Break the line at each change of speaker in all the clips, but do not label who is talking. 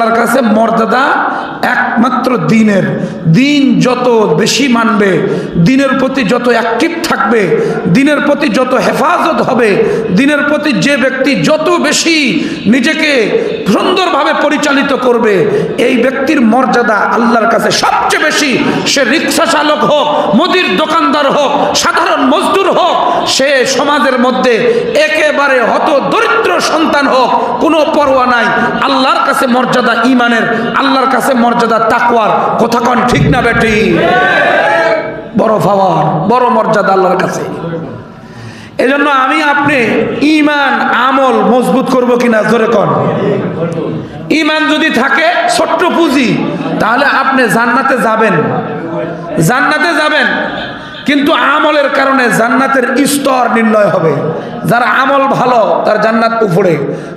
আল্লাহর কাছে মর্যাদা একমাত্র দিনের। দিন যত বেশি মানবে, দিনের প্রতি যত অ্যাক্টিভ থাকবে, দিনের প্রতি যত হেফাজত হবে, দিনের প্রতি যে ব্যক্তি যত বেশি নিজেকে সুন্দরভাবে পরিচালিত করবে, এই ব্যক্তির মর্যাদা আল্লাহর কাছে সবচেয়ে বেশি। সে রিক্সা চালক হোক, মুদির দোকানদার হোক, সাধারণ মজদুর হোক, সে সমাজের মধ্যে একেবারে হত দরিদ্র সন্তান হোক, কোনো পরোয়া নাই। আল্লাহর কাছে মর্যাদা ইমানের, আল্লাহর কাছে মর্যাদা তাকওয়ার। কথা কন ঠিক না বেটি? বড় পাওয়ার, বড় মর্যাদা আল্লাহর কাছে। এজন্য আমি আপনি ইমান আমল মজবুত করব কিনা জোরে কন। ইমান যদি থাকে ছোট্ট পুঁজি, তাহলে আপনি জান্নাতে যাবেন, জান্নাতে যাবেন। কিন্তু আমলের কারণে জান্নাতের স্তর নির্ণয় হবে। যারা আমল ভালো তার জান্নাত উপরে,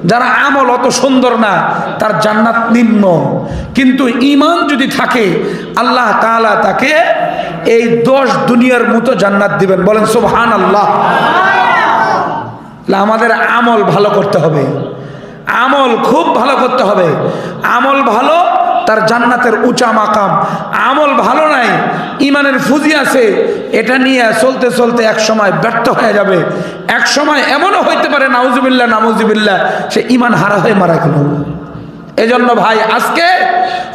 যারা আমল অত সুন্দর না তার জান্নাত নিম্ন। কিন্তু ঈমান যদি থাকে আল্লাহ তাআলা তাকে এই 10 দুনিয়ার মতো জান্নাত দিবেন। বলেন সুবহানাল্লাহ। আমাদের আমল ভালো করতে হবে, আমল খুব ভালো করতে হবে। আমল ভালো তার জান্নাতের উঁচা মাকাম। আমল ভালো নাই, ইমানের ফুজি আছে, এটা নিয়ে চলতে চলতে এক সময় ব্যর্থ হয়ে যাবে। এক সময় এমনও হইতে পারে নাউজুবিল্লাহ নাউজুবিল্লাহ সে ইমান হারা হয়ে মারা গেল। এজন্য ভাই আজকে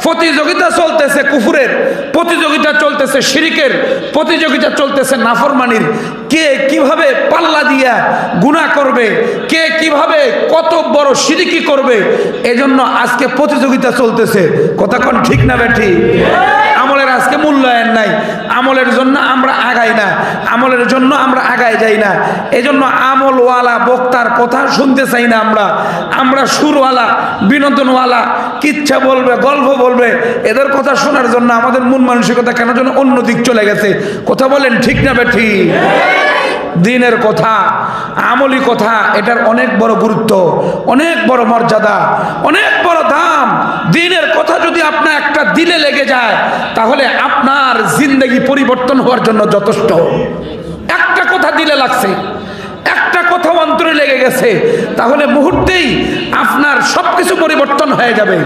প্রতিযোগিতা চলতেছে কুফরের, প্রতিযোগিতা চলতেছে শিরিকের, প্রতিযোগিতা চলতেছে নাফরমানির। কে কিভাবে পাল্লা দিয়া গুনাহ করবে, কে কিভাবে কত বড় শিরিকি করবে, এজন্য আজকে প্রতিযোগিতা চলতেছে। কথা কোন ঠিক না বেঠি? আমলের আজকে মূল্যায়ন নাই, আমলের জন্য আমরা আগাই না, আমলের জন্য আমরা আগায় যাই না। এজন্য আমলওয়ালা বক্তার কথা শুনতে চাই না। আমরা সুরওয়ালা, বিনোদনওয়ালা, কিচ্ছা বলবে, গল্প বলবে, এদের কথা শোনার জন্য আমাদের মন মানসিকতা কেন যেন অন্য দিক চলে গেছে। কথা বলেন ঠিক না বেঠি? দিনের কথা, আমলি কথা, এটার অনেক বড় গুরুত্ব, অনেক বড় মর্যাদা, অনেক বড় দাম। দিনের কথা যদি আপনার একটা দিলে লেগে যায় তাহলে আপনার জিন্দেগি পরিবর্তন হওয়ার জন্য যথেষ্ট। একটা কথা দিলে লাগছে, একটা কথা অন্তরে লেগে গেছে, তাহলে মুহূর্তেই আপনার সবকিছু পরিবর্তন হয়ে যাবে।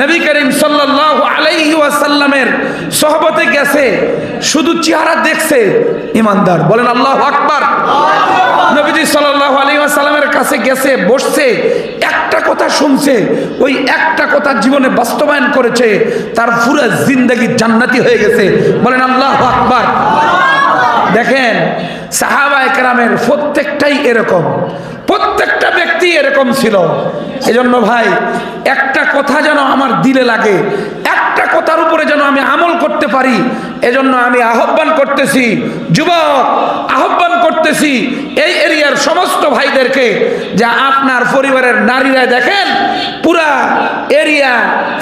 নবী করিম সাল্লাল্লাহু আলাইহি ওয়াসাল্লামের সোহবতে গেছে, শুধু চেহারা দেখছে ইমানদার। বলেন আল্লাহু আকবার। নবীজি সাল্লাল্লাহু আলাইহি ওয়াসাল্লামের কাছে গেছে, বসছে, একটা কথা শুনছে, ওই একটা কথা জীবনে বাস্তবায়ন করেছে, তার পুরো জিন্দেগি জান্নাতি হয়ে গেছে। বলেন আল্লাহু আকবার। দেখেন সাহাবায়ে কেরামের প্রত্যেকটাই এরকম, প্রত্যেকটা ব্যক্তি এরকম ছিল। এজন্য ভাই একটা কথা যেন আমার দিলে লাগে, একটা কথার উপরে যেন আমি আমল করতে পারি। এজন্য আমি আহ্বান করতেছি, যুবক আহ্বান করতেছি এই এরিয়ার সমস্ত ভাইদেরকে, যে আপনার পরিবারের নারীরা দেখেন পুরা এরিয়া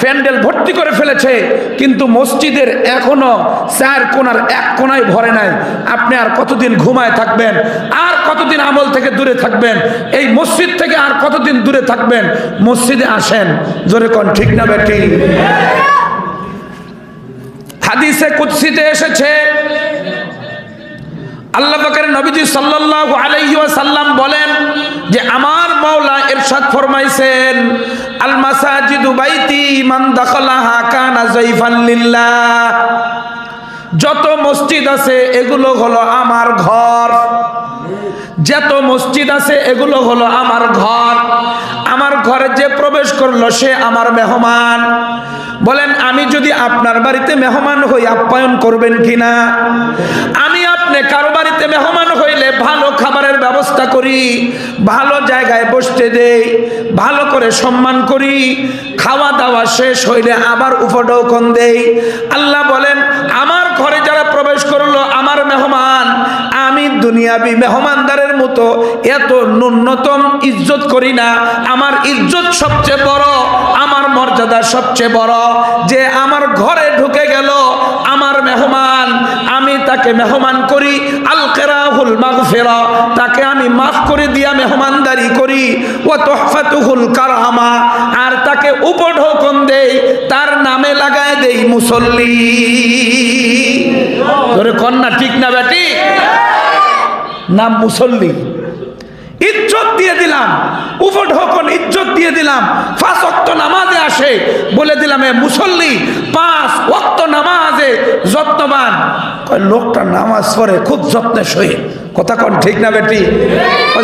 প্যান্ডেল ভর্তি করে ফেলেছে, কিন্তু মসজিদের এখনো 4 কোণার 1 কোণায় ভরে নাই। আপনি আর কতদিন ঘুমায় থাকবেন, আর কতদিন আমল থেকে দূরে থাকবেন, এই মসজিদ থেকে আর কতদিন দূরে থাকবেন? মসজিদে আসেন, জোরে কোন ঠিক না বেটি? হাদিসে কুদসিতে এসেছে, আল্লাহ পাকের নবীজি সাল্লাল্লাহু আলাইহি ওয়াসাল্লাম বলেন যে আমার মাওলা ইরশাদ ফরমাইছেন, আল মাসাজিদু বাইতি মান দাখালাহা কানা যাইফান লিল্লাহ। যত মসজিদ আছে এগুলো হলো আমার ঘর, যত মসজিদ আছে এগুলো হলো আমার ঘর। আমার ঘরে যে প্রবেশ করলো সে আমার মেহমান। বলেন আমি যদি আপনার বাড়িতে মেহমান হই আপ্যায়ন করবেন কিনা? আমি আপনি কারো বাড়িতে মেহমান হইলে ভালো খাবারের ব্যবস্থা করি, ভালো জায়গায় বসতে দেই, ভালো করে সম্মান করি, খাওয়া দাওয়া শেষ হইলে আবার উপঢৌকন দেই। আল্লাহ বলেন আমার ঘরে যারা প্রবেশ করলো আমার মেহমান, আমি দুনিয়াবি মেহমানদারের মতো এত ন্যূনতম ইজ্জত করি না। আমার ইজ্জত সবচেয়ে বড়, আমার মর্যাদা সবচেয়ে বড়। যে আমার ঘরে ঢুকে গেল আমার মেহমান, আমি তাকে মেহমান করি, আল কিরাহুল মাগফিরা, তাকে আমি মাফ করে দিয়া মেহমানদারি করি, ওয়া তুহফাতুহুল কারহামা, আর তাকে উপঢৌকন দেই, তার নামে লাগায় দেই মুসল্লি। ধরে কন্যা ঠিক না বেটি? নাম মুসল্লি। ইজ্জত ইজ্জত দিয়ে দিলাম, উপঢৌকন ইজ্জত দিয়ে দিলাম, 5 ওয়াক্ত নামাজে আসে, বলে দিলাম এ মুসল্লি 5 ওয়াক্ত নামাজে যত্নবান। লোকটা নামাজ পড়ে খুব যত্নের সহিত, কথা কোন ঠিক না বেটি?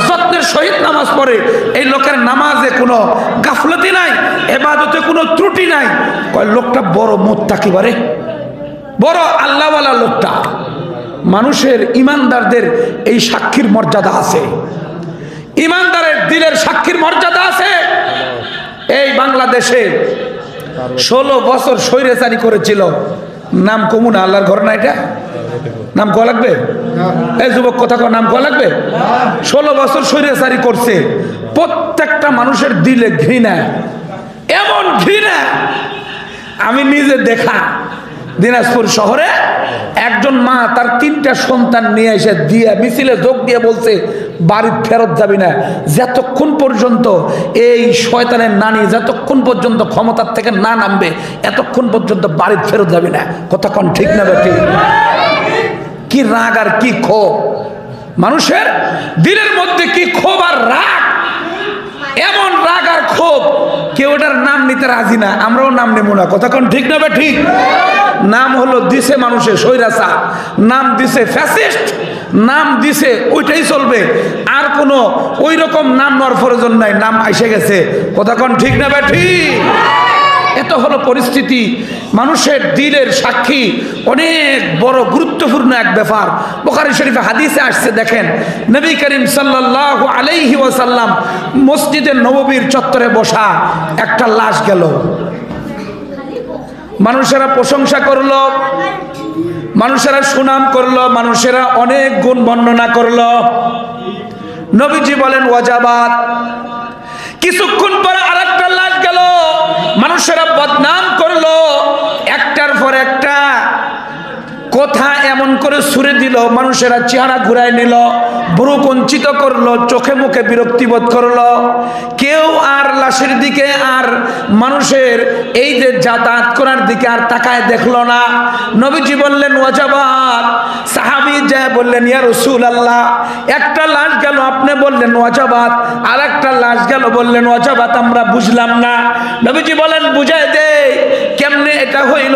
যত্নের সহিত নামাজ পড়ে, এই লোকের নামাজে কোনো গাফলতি নাই, ইবাদতে কোনো ত্রুটি নাই। লোকটা বড় মুত্তাকি, বারে বড় আল্লাহওয়ালা লোকটা। মানুষের ইমানদারদের এই সাক্ষীর মর্যাদা আছে, ইমানদারের দিলের সাক্ষীর মর্যাদা আছে। এই বাংলাদেশে 16 বছর স্বৈরাচারী করেছিল, নাম কমু না, আল্লাহর ঘর না এটা? নাম কোয়া লাগবে? এই যুবক কথা কো, নাম কোয়া লাগবে? 16 বছর স্বৈরাচারী করছে, প্রত্যেকটা মানুষের দিলে ঘৃণা, এমন ঘৃণা আমি নিজে দেখা। দিনাজপুর শহরে একজন মা তার 3টা সন্তান নিয়ে এসে দিয়ে মিছিলে যোগ দিয়ে বলছে বাড়ি ফেরত যাবি না যতক্ষণ পর্যন্ত এই শয়তানের নানি যতক্ষণ পর্যন্ত ক্ষমতার থেকে না নামবে, এতক্ষণ পর্যন্ত বাড়ি ফেরত যাবি না। কথা কোন ঠিক না বেটি? কি রাগ আর কি ক্ষোভ, মানুষের দিলের মধ্যে কি ক্ষোভ আর রাগ, এমন রাগ আর ক্ষোভ কেউ ওটার নাম নিতে রাজি না, আমরাও নাম নেব না। কথা কোন ঠিক না বে ঠিক? নাম হলো দিছে মানুষের স্বৈরাচার, নাম দিছে ফ্যাসিস্ট, নাম দিছে ওইটাই চলবে, আর কোনো ওই রকম নাম নেওয়ার প্রয়োজন নাই, নাম এসে গেছে। কথা কোন ঠিক না বে ঠিক? এত হলো পরিস্থিতি। মানুষের দিলের সাক্ষী অনেক বড় গুরুত্বপূর্ণ এক ব্যাপার। বুখারী শরীফে হাদিসে আসছে, দেখেন নবী করিম সাল্লাল্লাহু আলাইহি ওয়াসাল্লাম মসজিদে নববীর চত্বরে বসা, একটা লাশ গেল। মানুষেরা প্রশংসা করলো, মানুষেরা সুনাম করলো, মানুষেরা অনেক গুণ বর্ণনা করলো। নবীজি বলেন ওয়াজাবাত। কিছুক্ষণ পরে আরেকটা লাশ গেল, মানুষেরা বদনাম করলো, একটার পর একটা কথা এমন করে ছুড়ে দিল, মানুষেরা চেহারা ঘুরায় নিল, ভ্রু কুঞ্চিত করলো, চোখে মুখে বিরক্তিবোধ করলো। কেউ আর লাশের দিকে আর মানুষের এই যে যাতায়াত করার দিকে আর তাকায় দেখলো না। নবীজি বললেন ওয়াজাবাত। সাহাবী যায় বললেন ইয়া রাসূলুল্লাহ, একটা লাশ গেল আপনি বললেন ওয়াজাবাত, আর একটা লাশ গেল বললেন ওয়াজাবাত, আমরা বুঝলাম না। নবীজি বলেন বুঝাই দে কেমনে এটা হইল।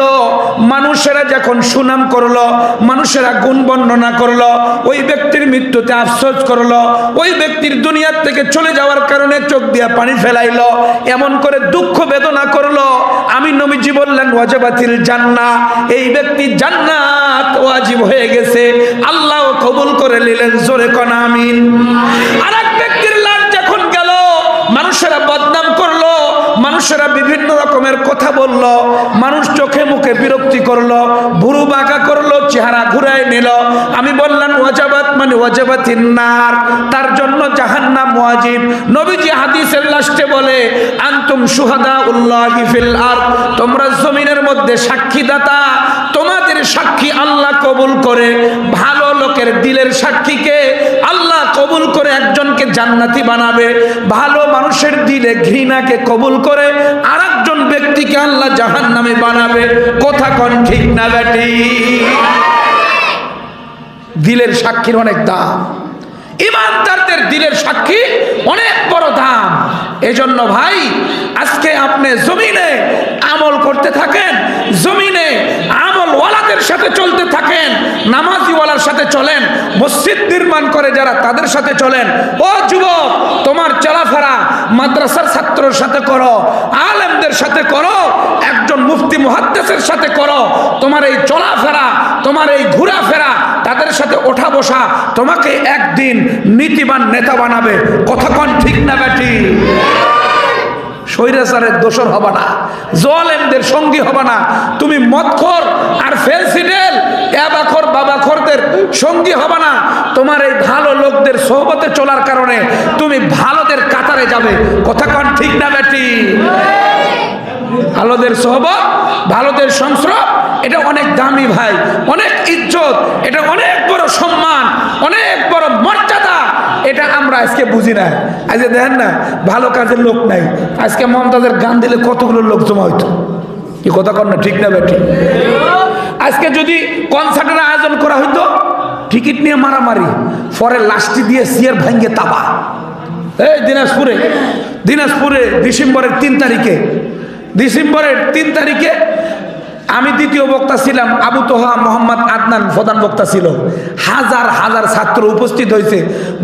মানুষেরা যখন সুনাম করলো, মানুষেরা গুণ বর্ণনা করলো, ওই ব্যক্তির মৃত্যুতে আফসোস করলো, ওই ব্যক্তির দুনিয়ার থেকে চলে যাওয়ার কারণে চোখ দিয়ে পানি ফেলাইলো, এমন করে দুঃখ বেদনা করলো, আমি নবীজি বললেন ওয়াজিবাতিল জান্নাহ, এই ব্যক্তি জান্নাত ওয়াজিব হয়ে গেছে, আল্লাহ কবুল করে নিলেন। জোরে কোন আমিন। আরেক ব্যক্তির লাশ যখন গেল, মানুষেরা বদনাম করলো, মানুষেরা বিভিন্ন রকমের কথা বলল, মানুষ চোখে মুখে বিরক্তি করলো, ভুরু বাঁকা করলো, চেহারা ঘুরায় নিল। আমি বললাম ওয়াজাবাত মানে ওয়াজাবাতিন নার, তার জন্য জাহান্নাম ওয়াজিব। নবীজি হাদিসের লাস্টে বলে আনতুম শুহাদাউল্লাহি ফিল আরদ, তোমরা জমিনের মধ্যে সাক্ষীদাতা, তোমাদের সাক্ষী আল্লাহ কবুল করে। ভালো লোকের দিলের সাক্ষীকে আল্লাহ কবুল করে একজনকে জান্নাতি বানাবে, ভালো মানুষের দিলে ঘৃণাকে কবুল করে আরেকজন ব্যক্তিকে আল্লাহ জাহান্নামে বানাবে। কথা কোন ঠিক না বেটি? দিলের সাক্ষীর অনেক দাম, ইমানদারদের দিলের সাক্ষী অনেক বড় দাম। এজন্য ভাই আজকে আপনি জমিনে আমল করতে থাকেন, জমিনে আমলওয়ালাদের সাথে চলতে থাকেন, নামাজিওয়ালার সাথে চলেন, মসজিদ নির্মাণ করে যারা তাদের সাথে চলেন। ও যুবক, তোমার চলাফেরা মাদ্রাসার ছাত্রের সাথে করো, আলেমদের সাথে করো, একজন মুফতি মুহাদ্দিসের সাথে করো। তোমার এই চলাফেরা, তোমার এই ঘোরাফেরা, তাদের সাথে ওঠা বসা তোমাকে একদিন নীতিবান নেতা বানাবে। কথা কোন ঠিক না বেটি? স্বৈরাচারের দোসর হবে না, জালেমদের সঙ্গী হবে না, তুমি মদখোর আর ফেলসিডেল এবাখোর বাবাখোরদের সঙ্গী হবে না। তোমার এই ভালো লোকদের সোহবতে চলার কারণে তুমি ভালোদের কাতারে যাবে। কথা কোন ঠিক না বেটি? ভালোদের সোহবত, ভালোদের সংস্রব, এটা অনেক দামি ভাই, অনেক ইজ্জত, এটা অনেক বড় সম্মান, অনেক বড় মর্যাদা। এটা আমরা আজকে বুঝি না। আজকে দেখেন না, ভালো কাজের লোক নাই। আজকে মমতাজের গান দিলে কতগুলো লোক জমা হইতো। কি কথা কর না ঠিক না বেটি? আজকে যদি কনসার্টের আয়োজন করা হইতো, টিকিট নিয়ে মারামারি, পরে লাস্টি দিয়ে সিয়ার ভাঙ্গে তাবা। এই দিনাজপুরে ডিসেম্বরের 3 তারিখে আমি দ্বিতীয় বক্তা ছিলাম, আবু তোহা মোহাম্মদ আদনান প্রধান বক্তা ছিল। হাজার হাজার ছাত্র উপস্থিত হয়েছে,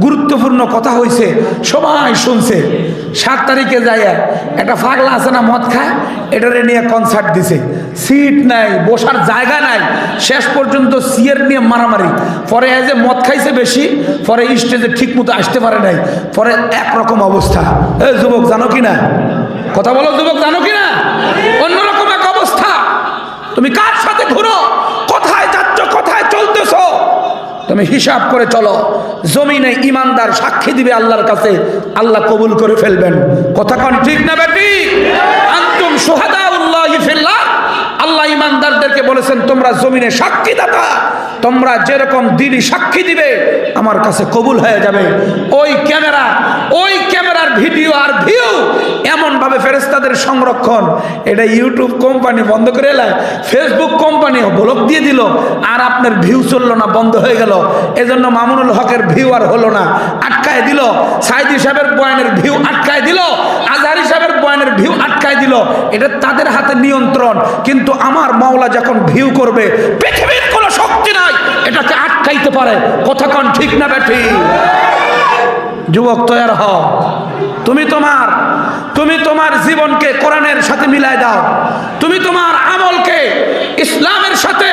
গুরুত্বপূর্ণ কথা হয়েছে, সবাই শুনছে। 7 তারিখে যাইয়া একটা পাগলা আছে না, মদ খায়, এটারে নিয়ে কনসার্ট দিছে। সিট নাই, বসার জায়গা নাই, শেষ পর্যন্ত সিয়ের নিয়ে মারামারি। পরে যে মদ খাইছে বেশি, পরে স্টেজে ঠিক মতো আসতে পারে নাই, পরে একরকম অবস্থা। এই যুবক জানো কিনা, কথা বলো যুবক, জানো কিনা অন্যরকম এক অবস্থা। তুমি কার সাথে ঘুরো, কোথায় যাচ্ছ, কোথায় চলতেছ, তুমি হিসাব করে চলো। জমিনে ইমানদার সাক্ষী দিবে আল্লাহর কাছে, আল্লাহ কবুল করে ফেলবেন। কথা কোন ঠিক না বেটি? আনতুম শুহাদাউল্লাহি ফিল্লাহ। আল্লাহ ইমানদারদেরকে বলেছেন তোমরা জমিনে সাক্ষী দাতা, তোমরা যেরকম দিনই সাক্ষী দিবে আমার কাছে কবুল হয়ে যাবে। ওই ক্যামেরার ভিডিও আর ভিউ এমন ভাবে ফেরেশতাদের সংরক্ষণ, এটা ইউটিউব কোম্পানি বন্ধ করে এলায়, ফেসবুক কোম্পানি ব্লক দিয়ে দিল, আর আপনার ভিউ চললো না, বন্ধ হয়ে গেল। এজন্য মামুনুল হকের ভিউ আর হলো না, আটকায় দিল। সাইদি সাহেবের বয়ানের ভিউ আটকায় দিল, আজহারি সাহেবের বয়ানের ভিউ আটকায় দিল। এটা তাদের হাতে নিয়ন্ত্রণ। কিন্তু আমার মাওলা যখন ভিউ করবে, পৃথিবীর কোনো শক্তি নাই এটাকে আটকাইতে পারে। কথা কোন ঠিক না বেঠি? যুবক তৈয়ার হও। তুমি তোমার জীবনকে কোরআনের সাথে মিলাই দাও। তুমি তোমার আমলকে ইসলামের সাথে,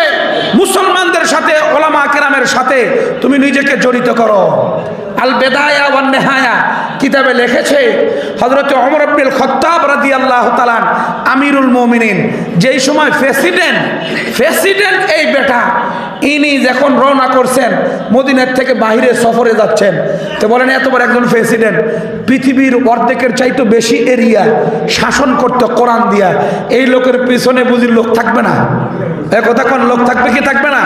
মুসলমানদের সাথে, ওলামা কেরামের সাথে তুমি নিজেকে জড়িত করো। আল বেদায়া ওয়ান নেহায়া কিতাবে লিখেছে হযরত ওমর ইবনুল খাত্তাব রাদিয়াল্লাহু তাআলা আমিরুল মুমিনিন, যেই সময় প্রেসিডেন্ট এই বেটা, ইনি যখন রওনা করছেন মদিনার থেকে বাইরে সফরে যাচ্ছেন, তো বলেন এত বড় একজন প্রেসিডেন্ট পৃথিবীর অর্ধেকের চাইতে বেশি এরিয়া শাসন করতে কোরআন দিয়া, এই লোকের পিছনে বুঝি লোক থাকবে না? কথা কোন লোক থাকবে কি থাকবে না?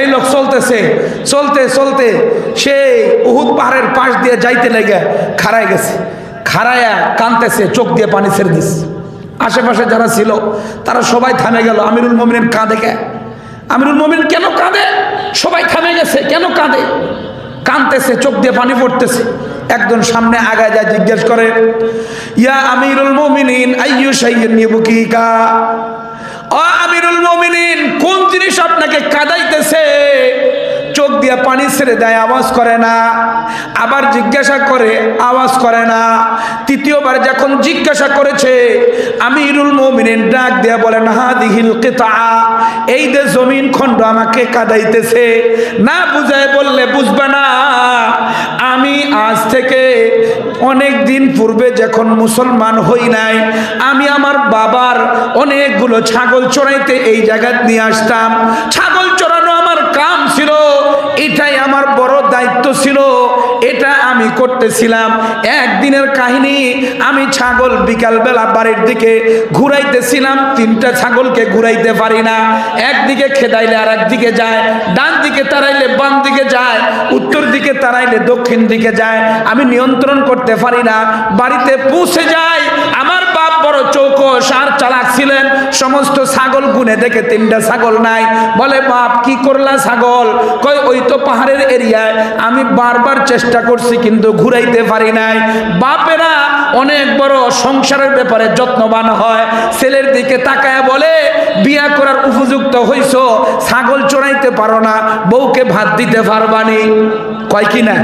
এই লোক চলতে সেই উহুদ পাহাড়ের পাশ দিয়ে যাইতে লেগে খাড়ায় গেছে, খাড়ায়া কাঁদতেছে, চোখ দিয়ে পানি ছেড়ে দিস। আশেপাশে যারা ছিল তারা সবাই থামে গেল। আমিরুল মুমিনিন কাঁদে কে? আমিরুল মুমিনিন কেন কাঁদে? সবাই থামে গেছে, কেন কাঁদে? কাঁদতেছে, চোখ দিয়ে পানি পড়তেছে। একজন সামনে আগায় যায়, জিজ্ঞেস করে, ইয়া আমিরুল মুমিনিন আইয়ু শাইইন ইবকিকা, ও আমিরুল মুমিনিন কোন জিনিস আপনাকে কাঁদাইতেছে? চোখ দিয়ে পানি ছেড়ে দেয়, আওয়াজ করে না। আবার জিজ্ঞাসা করে, আওয়াজ করে না। তৃতীয়বার যখন জিজ্ঞাসা করেছে, আমিরুল মুমিনিন ডাক দিয়ে বলেন, হাদিহিল কিতা, এই যে জমিন খণ্ড আমাকে কাঁদাইতেছে। না বুঝায় বললে বুঝবে না। আমি আজ থেকে অনেক দিন পূর্বে যখন মুসলমান হই নাই, আমি আমার বাবার অনেকগুলো ছাগল চড়াইতে এই জায়গায় নিয়ে আসতাম। ছাগল চড়ানো আমার কাম ছিল, এটাই আমার বড় দায়িত্ব ছিল, এটা আমি করতেছিলাম। একদিনের কাহিনী, আমি ছাগল বিকালবেলা বাড়ির দিকে ঘুরাইতেছিলাম, 3টা ছাগলকে ঘুরাইতে পারি না। একদিকে খেদাইলে আর একদিকে যায়, ডান দিকে তাড়াইলে বাম দিকে যায়, উত্তর দিকে তাড়াইলে দক্ষিণ দিকে যায়। আমি নিয়ন্ত্রণ করতে পারি না। বাড়িতে পৌঁছে যায়, আমার বাপ বড় চৌকস আর চালাক ছিলেন। সমস্ত ছাগল গুনে দেখে 3টা ছাগল নাই। বলে, বাপ কি করলা ছাগল? কই ওই তো পাহাড়ের এরিয়ায়, আমি বারবার চেষ্টা করছি কিন্তু ঘুরাইতে পারি নাই। বাপেরা অনেক বড় সংসারের ব্যাপারে যত্নবান হয়। ছেলের দিকে তাকায় বলে, বিয়া করার উপযুক্ত হইছো, ছাগল চড়াইতে পারো না, বউকে ভাত দিতে পারবানি। কয় কিনা?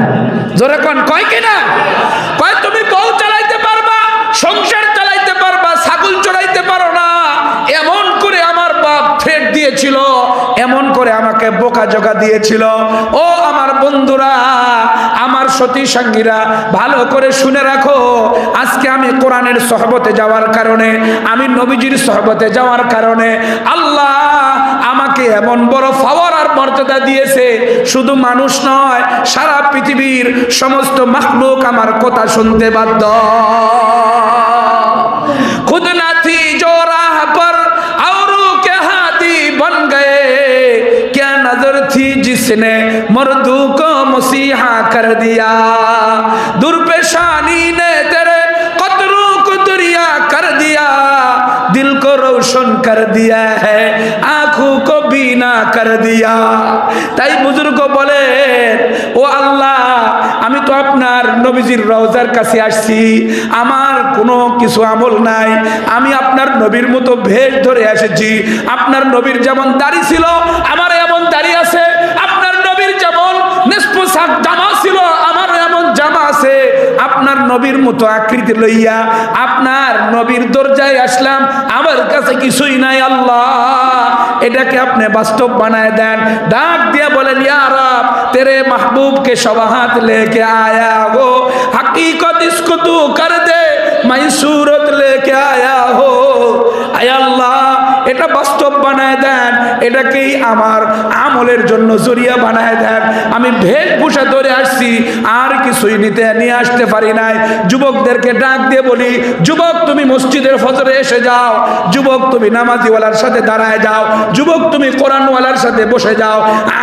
জোরে কোন, কয় কিনা? কয় তুমি বউ চালাইতে পারবা, সংসার চালাইতে পারবা, ছাগল চড়াইতে পারো না। এমন করে আমার বাপ থ্রেট দিয়েছিল, এমন করে আমাকে বোকাজোকা দিয়েছিল। ও আমার বন্ধুরা, আমার সতী সঙ্গীরা, ভালো করে শুনে রাখো। আজকে আমি কোরআনের সহবতে যাওয়ার কারণে, আমি নবীজির সহবতে যাওয়ার কারণে আল্লাহ আমাকে এমন বড় পাওয়ার আর মর্যাদা দিয়েছে। শুধু মানুষ নয়, সারা পৃথিবীর সমস্ত মাখলুক আমার কথা শুনতে বাধ্য। खुद न थी जो राह पर औरों के हाथी बन गए, क्या नजर थी जिसने मर्दू को मसीहा कर दिया। दुर्पेशानी ने तेरे कतरों को दरिया कर दिया, दिल को रोशन कर दिया है। आँख आंखों को बीना कर दिया। তাই বুজুর্গ বলে, ও আল্লাহ, আমি তো আপনার নবীজির রওজার কাছে আসছি, আমার কোনো কিছু আমল নাই, আমি আপনার নবীর মতো ভেষ ধরে এসেছি। আপনার নবীর যেমন দাড়ি ছিল আমার এমন দাড়ি আছে, আপনার নবীর যেমন নিসফ সাক জামা ছিল আমার এমন জামা আছে। আপনার নবীর মতো আকৃতি লইয়া আপনার নবীর দরজায় আসলাম, আমার কাছে কিছুই নাই। আল্লাহ, এটাকে আপনি বাস্তব বানায় দেন। ডাক দিয়ে বলেন, ইয়া রব, তেরে महबूब के शब हाथ लेके आया हो, हकीकत इसको तू कर दे, मैं सूरत लेके आया हो। আয় আল্লাহ, এটা বাস্তব বানায় দেন, এটাকেই আমার আমলের জন্য জরিয়া বানায় দেন। আমি বেশভূষা ধরে আসছি, আর কিছুই নিয়ে আসতে পারি নাই। যুবকদেরকে ডাক দিয়ে বলি, যুবক তুমি মসজিদের ফজরে এসে যাও, যুবক তুমি নামাজিওয়ালার সাথে দাঁড়ায় যাও, যুবক তুমি কোরআনওয়ালার সাথে বসে যাও,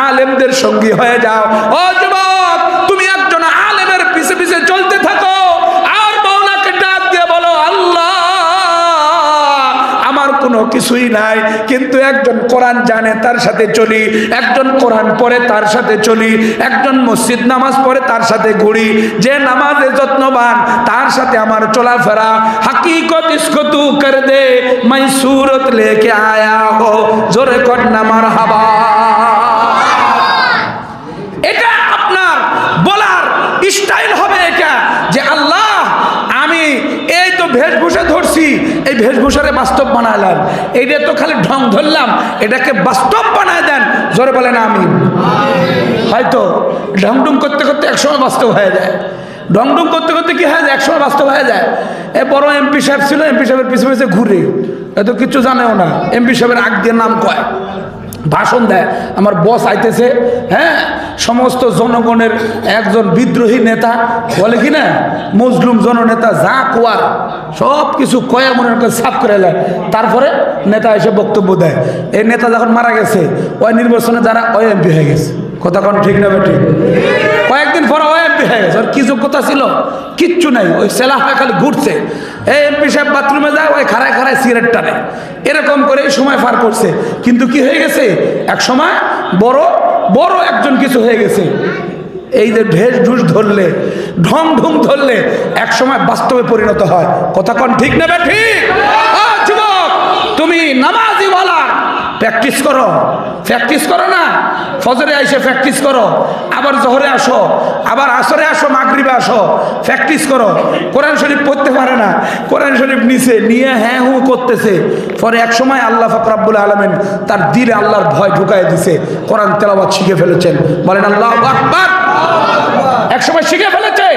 আলেমদের সঙ্গী হয়ে যাও। ও যুবক, তুমি একজন আলেমের পিছে পিছে চলতে থাকো, আর মাওলাকে ডাক দিয়ে বলো, আল্লাহ আমার কোনো কিছুই নাই, কিন্তু একজন কোরআন জানে তার সাথে চলি, একজন কোরআন পড়ে তার সাথে চলি, একজন মসজিদ নামাজ পড়ে তার সাথে ঘুরি, যে নামাজে যত্নবান তার সাথে আমার চলাফেরা। হकीकत इसको तू कर दे, मैं सूरत लेके आया हो, জোরে কর না মারহাবা। এটা আপনার বলার স্টাইল হবে, এটা যে আল্লাহ আমি এই তো বেশভূষা ধরছি, এই বেশভূষারে বাস্তব বানালাম, এইটা তো খালি ঢং ধরলাম, এটাকে বাস্তব বানায় দেন। জোরে বলেন আমিন। হয়তো ঢংডুং করতে করতে একসময় বাস্তব হয়ে যায়, ঢংডুং করতে করতে কি হয় যায়, একসময় বাস্তব হয়ে যায়। এ বড় এমপি সাহেব ছিল, এমপি সাহেবের পিছনে পিছনে ঘুরে, এত কিছু জানেও না, এমপি সাহেবের আগ দিয়ে নাম কয়, ভাষণ দেয়, আমার বস আইতেছে, হ্যাঁ, সমস্ত জনগণের একজন বিদ্রোহী নেতা, বলে কি না মজলুম জননেতা, যা কোয়ার সব কিছু কয়া মনের কাছে সাফ করে নেয়। তারপরে নেতা এসে বক্তব্য দেয়। এই নেতা যখন মারা গেছে, ওই নির্বাচনে যারা ওই এমপি হয়ে গেছে। কথা কোন ঠিক না ঠিক? কয়েকদিন পরে ওই এমপি হয়ে গেছে, ওর কি যোগ্যতা ছিল? কিচ্ছু নাই, ওই সেলাহটা খালি ঘুরছে। এই এমপি সাহেব বাথরুমে যায়, ওই খাড়ায় খাড়ায় সিগারেট টানে, এরকম করে সময় পার করছে। কিন্তু কি হয়ে গেছে, এক সময় বড় বড় একজন কিছু হয়ে গেছে। এই যে ঢেস ঢুস ধরলে, ঢং ঢুং ধরলে এক সময় বাস্তবে পরিণত হয়। কথা কোন ঠিক না ঠিক? যুবক, তুমি নামাজিওয়ালা প্র্যাকটিস করো, প্র্যাকটিস করো না, ফজরে এসে প্র্যাকটিস করো, আবার জোহরে আসো, আবার আসরে আসো, মাগরিবে আসো, প্র্যাকটিস করো। কোরআন শরীফ পড়তে পারে না, কোরআন শরীফ নিচে নিয়ে হ্যাঁ হু করতেছে, পরে এক সময় আল্লাহ পাক রব্বুল আলামিন তার দিলে আল্লাহর ভয় ঢুকায় দিছে, কোরআন তেলাওয়াত শিখে ফেলেছেন। বলেন আল্লাহু আকবার। এক সময় শিখে ফেলেছে,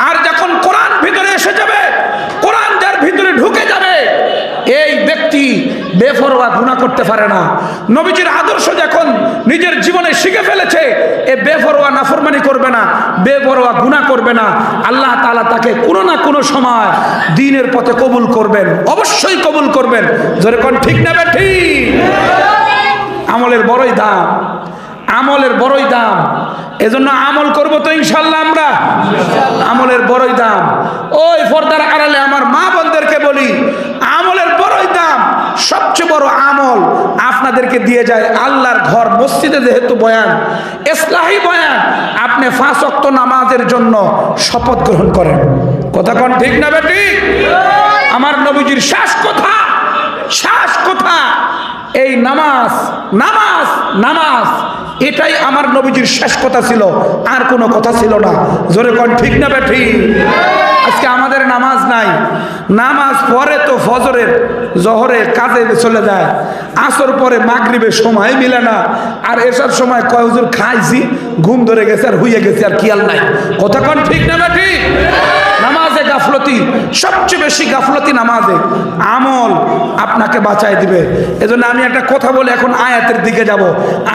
আর যখন কোরআন ভিতরে এসে যাবে, কোরআন যার ভিতরে ঢুকে যাবে, এই ব্যক্তি বেপরোয়া গুনাহ করতে পারে না। নবীজির আদর্শ যখন নিজের জীবনে শিখে ফেলেছে, এ বেপরোয়া নাফরমানি করবে না, বেপরোয়া গুনাহ করবে না। আল্লাহ তাআলা তাকে কোনো না কোনো সময় দ্বীনের পথে কবুল করবেন, অবশ্যই কবুল করবেন। জোরে কোন ঠিক না ঠিক? আমলের বড়ই দাম, আমলের বড়ই দাম। এজন্য আমল করব তো ইনশাল্লাহ আমরা, আমলের বড়ই দাম। ওই পর্দার আড়ালে আমার মা বোনদেরকে বলি, আমলের বড়ই দাম। সবচেয়ে বড় আমল আপনাদেরকে দিয়ে যায় আল্লাহর ঘর, মসজিদে যেহেতু বয়ান, ইসলাহি বয়ান, আপনি 5 ওয়াক্ত নামাজের জন্য শপথ গ্রহণ করেন। কথা কোন ঠিক না ঠিক? আমার নবীজির শেষ কথা, শেষ কথা, এই নামাজ নামাজ নামাজ, এটাই আমার নবীজির শেষ কথা ছিল, আর কোনো কথা ছিল না। জোরে কোন ঠিক না ঠিক? আজকে আমাদের নামাজ নাই, নামাজ পরে তো ফজরের জোহরে কাজে চলে যায়, আসর পরে মাগরিবের সময় মিলে না, আর এসব সময় কয় হুজুর খাইছি, ঘুম ধরে গেছে আর হুইয়ে গেছে, আর খেয়াল নাই। কথা কোন ঠিক না ঠিক? নামাজে গাফলতি, সবচেয়ে বেশি গাফলতি নামাজে। আমল আপনাকে বাঁচায় দিবে। এজন্য আমি একটা কথা বলে এখন আয়াতের দিকে যাব।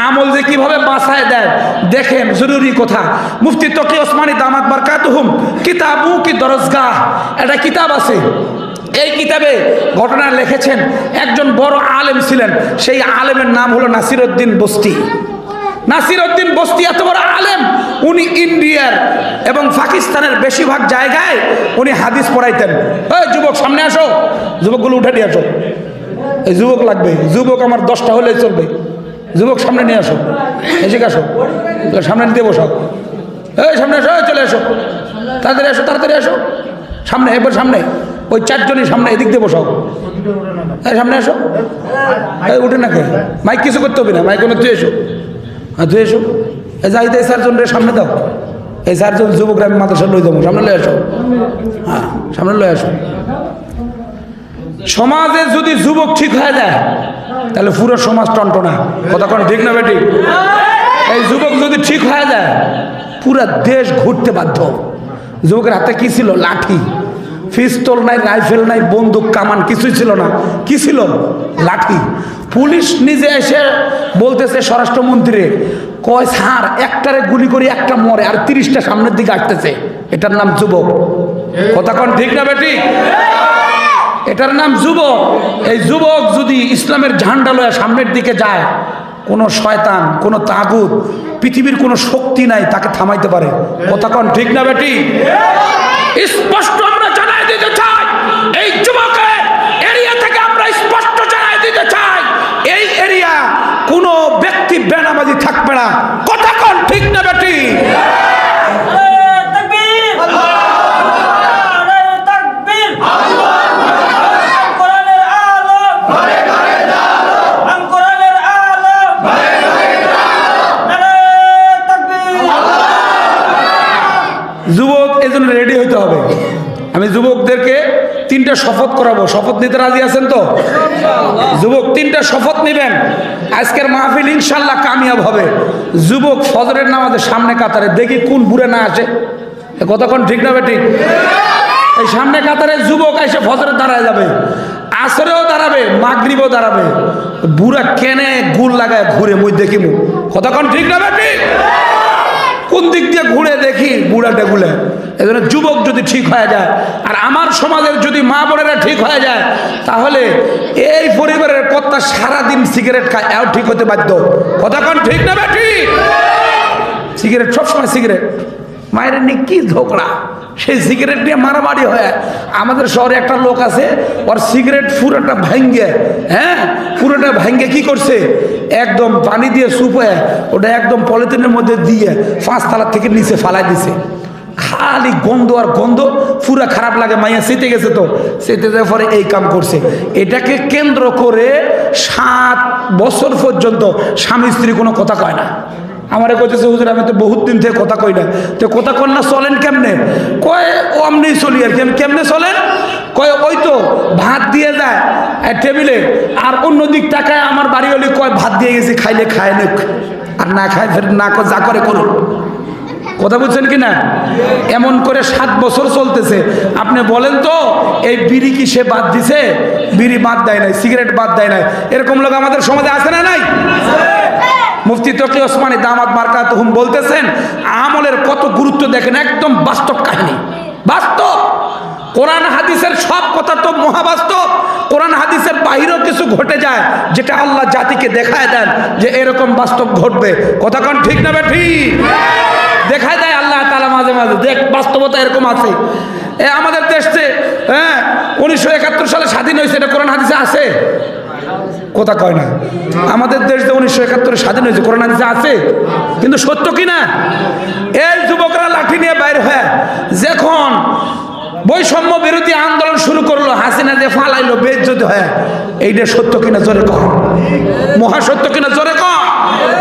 আমল যে কিভাবে বাঁচায় দেয় দেখেন, জরুরি কথা। মুফতি তকি ওসমানী দামাত বারকাতুহুম কিতাবু কি দরজগাহ, একটা কিতাব আছে, এই কিতাবে ঘটনা লিখেছেন একজন বড় আলেম ছিলেন, সেই আলেমের নাম হলো নাসিরউদ্দিন বস্তি। নাসিরউদ্দিন বস্তি এত বড় আলেম, উনি ইন্ডিয়ার এবং পাকিস্তানের বেশিরভাগ জায়গায় উনি হাদিস পড়াইতেন। এই যুবক সামনে আসো, যুবকগুলো উঠে নিয়ে আসো, এই যুবক লাগবে, যুবক আমার 10টা হলেই চলবে। যুবক সামনে নিয়ে আসো, এসে আসো, সামনে দিয়ে বসাও, এই সামনে এসো, চলে এসো, তাড়াতাড়ি আসো, তাড়াতাড়ি আসো, সামনে একবার সামনে, ওই 4 জনই সামনে, এদিক দিয়ে বসাও, এই সামনে আসো, এই উঠে নাকি মাইক কিছু করতে হবে না, মাইক তুই এসো, হ্যাঁ তুই এসো, এই যাই এই 4 জনের সামনে দাও, এই 4 জন যুবকরা আমি মাদ্রাসা লই যাবো, সামনে লয়ে আসো, হ্যাঁ সামনে লয়ে আসো। সমাজে যদি যুবক ঠিক হয়ে যায় তাহলে পুরো সমাজ টনটনা, কথা কোন ঠিক না বেটি? এই যুবক যদি ঠিক হয়ে যায় পুরা দেশ ঘুরতে বাধ্য। যুবকের হাতে কি ছিল? লাঠি, পিস্তল নাই, রাইফেল নাই, বন্দুক কামান কিছুই ছিল না। কি ছিল? লাঠি। পুলিশ নিজে এসে বলতেছে স্বরাষ্ট্রমন্ত্রী, কয় স্যার একটারে গুলি করি একটা মরে আর 30টা সামনের দিকে আসতেছে, এটার নাম যুবক। কথা কোন ঠিক না বেটি? এটার নাম যুবক। এই যুবক যদি ইসলামের ঝান্ডা লয়ে সামনের দিকে যায়, কোন শয়তান, কোন তাগুত, পৃথিবীর কোন শক্তি নাই তাকে থামাইতে পারে। কথা কোন ঠিক না বেটি? স্পষ্ট আমরা জানাই দিতে চাই, এই যুবকের এরিয়া থেকে আমরা স্পষ্ট জানাই দিতে চাই, এই এরিয়া কোন ব্যক্তি বেনামাজি থাকবে না। কথা কোন ঠিক না বেটি? যুবক এই জন্য রেডি হইতে হবে। আমি যুবকদেরকে 3টা শপথ করাবো, শপথ নিতে রাজি আছেন তো? যুবক 3টা শপথ নেবেন, আজকের মাহফিল ইনশাল্লাহ কামিয়াব হবে। যুবক ফজরের নামাজের সামনে কাতারে, দেখি কোন বুড়ে না আসে। কতক্ষণ ঠিক না বেঠিক? এই সামনে কাতারে যুবক এসে ফজরে দাঁড়ায় যাবে, আসরেও দাঁড়াবে, মাগরিবেও দাঁড়াবে, বুড়া কেনে গুল লাগায় ঘুরে, মুই দেখি মু। কতক্ষণ ঠিক না বেঠিক? কোন দিক দিয়ে ঘুরে দেখি বুড়াটা গুলে। এই জন্য যুবক যদি ঠিক হয়ে যায় আর আমার সমাজের যদি মা বোনেরা ঠিক হয়ে যায়, তাহলে এই পরিবারের কর্তা সারাদিন সিগারেট খায়, এও ঠিক হতে বাধ্য। কতক্ষণ ঠিক না বেটি? সিগারেট সবসময় সিগারেট, মায়ের নিয়ে কি ঝগড়া, সেই সিগারেট নিয়ে মারামারি হয়। আমাদের শহরে একটা লোক আছে, ওর সিগারেট পুরোটা ভাঙ্গে, হ্যাঁ পুরোটা ভাঙ্গে কি করছে, একদম পানি দিয়ে সুপে ওটা একদম পলিথিনের মধ্যে দিয়ে 5 তলা থেকে নিচে ফালাই দিছে। খালি গন্ধ আর গন্ধ, পুরা খারাপ লাগে। মাইয়া সেতে গেছে, তো সেতে যাওয়ার পরে এই কাম করছে। এটাকে কেন্দ্র করে 7 বছর পর্যন্ত স্বামী স্ত্রী কোনো কথা কয় না। আমারে কইতেছে, হুজুর আমি তো বহুত দিন থেকে কথা কই না, তো কথা কন না, চলেন কেমনে? কয় ও আমনি চলি আর কি। আমি কেমনে চলেন? কয় ওই তো ভাত দিয়ে যায় টেবিলে, আর অন্য দিক টাকায় আমার বাড়ি হলে কয় ভাত দিয়ে গেছি, খাইলে খায় নেক, আর না খায় ফের না যা করে করুন। কথা বুঝছেন কি না? এমন করে 7 বছর চলতেছে। আপনি বলেন তো এই বিড়ি কি সে বাদ দিছে? বিড়ি বাদ দেয় নাই, সিগারেট বাদ দেয় নাই। এরকম লোক আমাদের সমাজে আছে না নাই? মুফতি তকি ওসমানী দামাত বারকাতুহুম বলতেছেন, আমলের কত গুরুত্ব দেখেন, একদম বাস্তব কাহিনী, বাস্তব। কোরআন হাদিসের সব কথা তো মহাবাস্তব। কোরআন হাদিসের বাহিরেও কিছু ঘটে যায় যেটা আল্লাহ জাতিকে দেখায় দেন যে এরকম বাস্তব ঘটবে। কথা কোন ঠিক না বেঠি? দেখায় দেয় আল্লাহ তাআলা মাঝে মাঝে, দেখ বাস্তবতা এরকম আছে। আমাদের দেশে 1971 সালে স্বাধীন হয়েছে, এটা কোরআন হাদিসে আছে? কথা কয় না। আমাদের দেশ যে 1971 স্বাধীন হয়েছে, কোরআন হাদিসে আছে, কিন্তু সত্য কি না? এই যুবকরা লাঠি নিয়ে বাইর হয়ে যখন বৈষম্য বিরোধী আন্দোলন শুরু করলো, হাসিনা যে ফালাইলো বেইজ্জতি হয়, এইটা সত্য কিনা জোরে কম, মহাসত্য কিনা জোরে কম।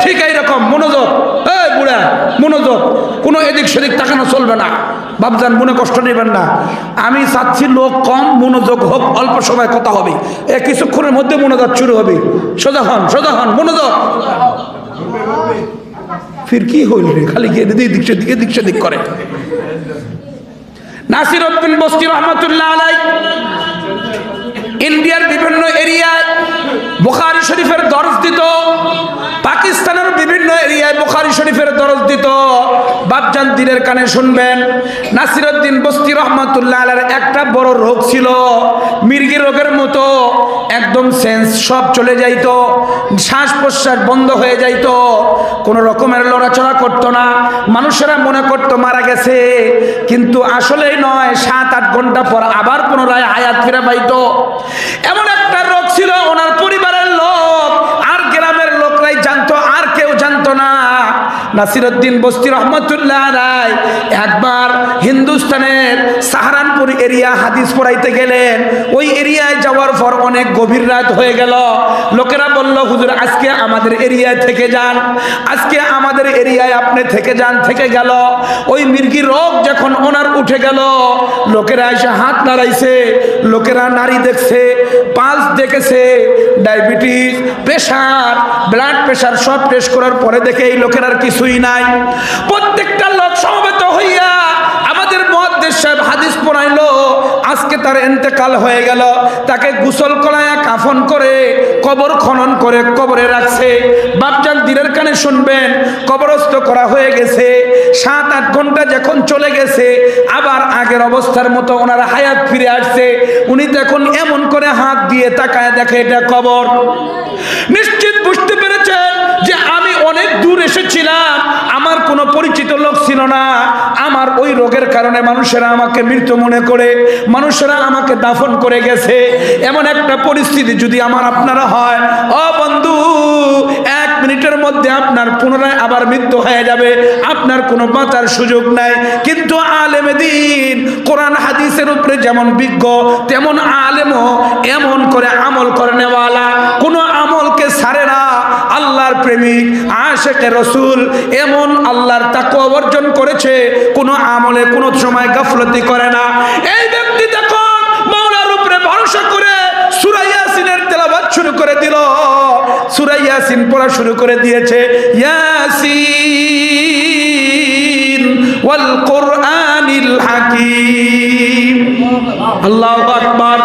ঠিক এইরকম মনোযোগ, এই বুড়া মনোযোগ, কোনো এদিক সেদিক তাকানো চলবে না। বাপজান মনে কষ্ট নেবেন না, আমি চাচ্ছি লোক কম, মনোযোগ হোক, অল্প সময় কথা হবে, কিছুক্ষণের মধ্যে মনোযোগ শুরু হবে। সোজা হন, সোজা হন, মনোযোগ। ফির কি হইল রে, খালি গিয়ে এদিক সেদিক এদিক সেদিক করে। নাসির উদ্দিন বস্তি রহমতুল্লাহ আলাই ইন্ডিয়ার বিভিন্ন এরিয়ায় বুখারী শরীফের দরজ দিত, পাকিস্তানের বিভিন্ন এরিয়ায় বুখারী শরীফের দরজ দিত। বাপজান দিনের কানে শুনবেন, নাসির উদ্দিন বস্তি রহমতুল্লাহ আলাইর একটা বড় রোগ ছিল, মির্গি রোগের মতো, একদম সেন্স সব চলে যাইতো, শ্বাস প্রশ্বাস বন্ধ হয়ে যাইতো, কোনো রকমের লড়াচড়া করতো না। মানুষেরা মনে করতো মারা গেছে, কিন্তু আসলেই নয়, 7-8 ঘন্টা পর আবার পুনরায় হায়াত ফিরে পাইতো। এমন একটা রোগ ছিল ওনার নাসিরউদ্দিন বস্তি রহমতুল্লাহ আলাইহি একবার হিন্দুস্তানের সাহারানপুর এরিয়া হাদিস পড়াইতে গেলেন। ওই এরিয়ায় যাওয়ার পর অনেক গভীর রাত হয়ে গেল। লোকেরা বলল, হুজুর আজকে আমাদের এরিয়ায় থেকে যান, আজকে আমাদের এরিয়ায় আপনি থেকে যান। থেকে গেল। ওই মির্গি রোগ যখন ওনার উঠে গেল, লোকেরা এসে হাত নাড়াইছে, লোকেরা নারী দেখছে, পালস দেখেছে, ডায়াবেটিস, প্রেশার, ব্লাড প্রেশার সব টেস্ট করার পরে দেখে এই লোকের আর কিছুই নাই। প্রত্যেকটা লোক সমবেত হইয়া আমাদের মুহাদ্দিস সাহেব হাদিস পড়াইলো। আজকে তার ইন্তেকাল হয়ে গেল। তাকে গোসল করায়া কাফন করে কবর খনন করে কবরে রাখছে। বাপজান দিনের কানে শুনবেন, কবরস্থ করা হয়ে গেছে। 7-8 ঘন্টা যখন চলে গেছে, আবার আগের অবস্থার মতো ওনার হায়াত ফিরে আসছে। উনি তখন এমন করে হাত দিয়ে তাকায় দেখে এটা কবর। নিশ্চিত বুঝতে পেরেছেন যে আমি অনেক দূর এসেছিলাম, আমার কোনো পরিচিত লোক ছিল না। আমার ওই রোগের কারণে মানুষেরা আমাকে মৃত মনে করে, মানুষেরা আমাকে দাফন করে গেছে। এমন একটা পরিস্থিতি যদি আমার আপনারা হয়, ও বন্ধু, 1 মিনিটের মধ্যে আপনার পুনরায় আবার মৃত্যু হয়ে যাবে, আপনার কোনো বাঁচার সুযোগ নাই। কিন্তু আলেম দ্বীন কোরআন হাদিসের উপরে যেমন বিজ্ঞ, তেমন আলেমও এমন করে আমল করে নেওয়ালা, কোনো আমলকে ছাড়ে না। আল্লাহর প্রেমিক আশিকে রাসূল এমন আল্লাহর তাকওয়া অর্জন করেছে, কোনো আমলে কোনো সময় গাফলতি করে না। এই ব্যক্তি দেখুন মাওলার উপরে ভরসা করে সূরা ইয়াসিনের তেলাওয়াত শুরু করে দিল। সূরা ইয়াসিন পড়া শুরু করে দিয়েছে। ইয়াসিন ওয়াল কুরআনিল হাকীম। আল্লাহু আকবার।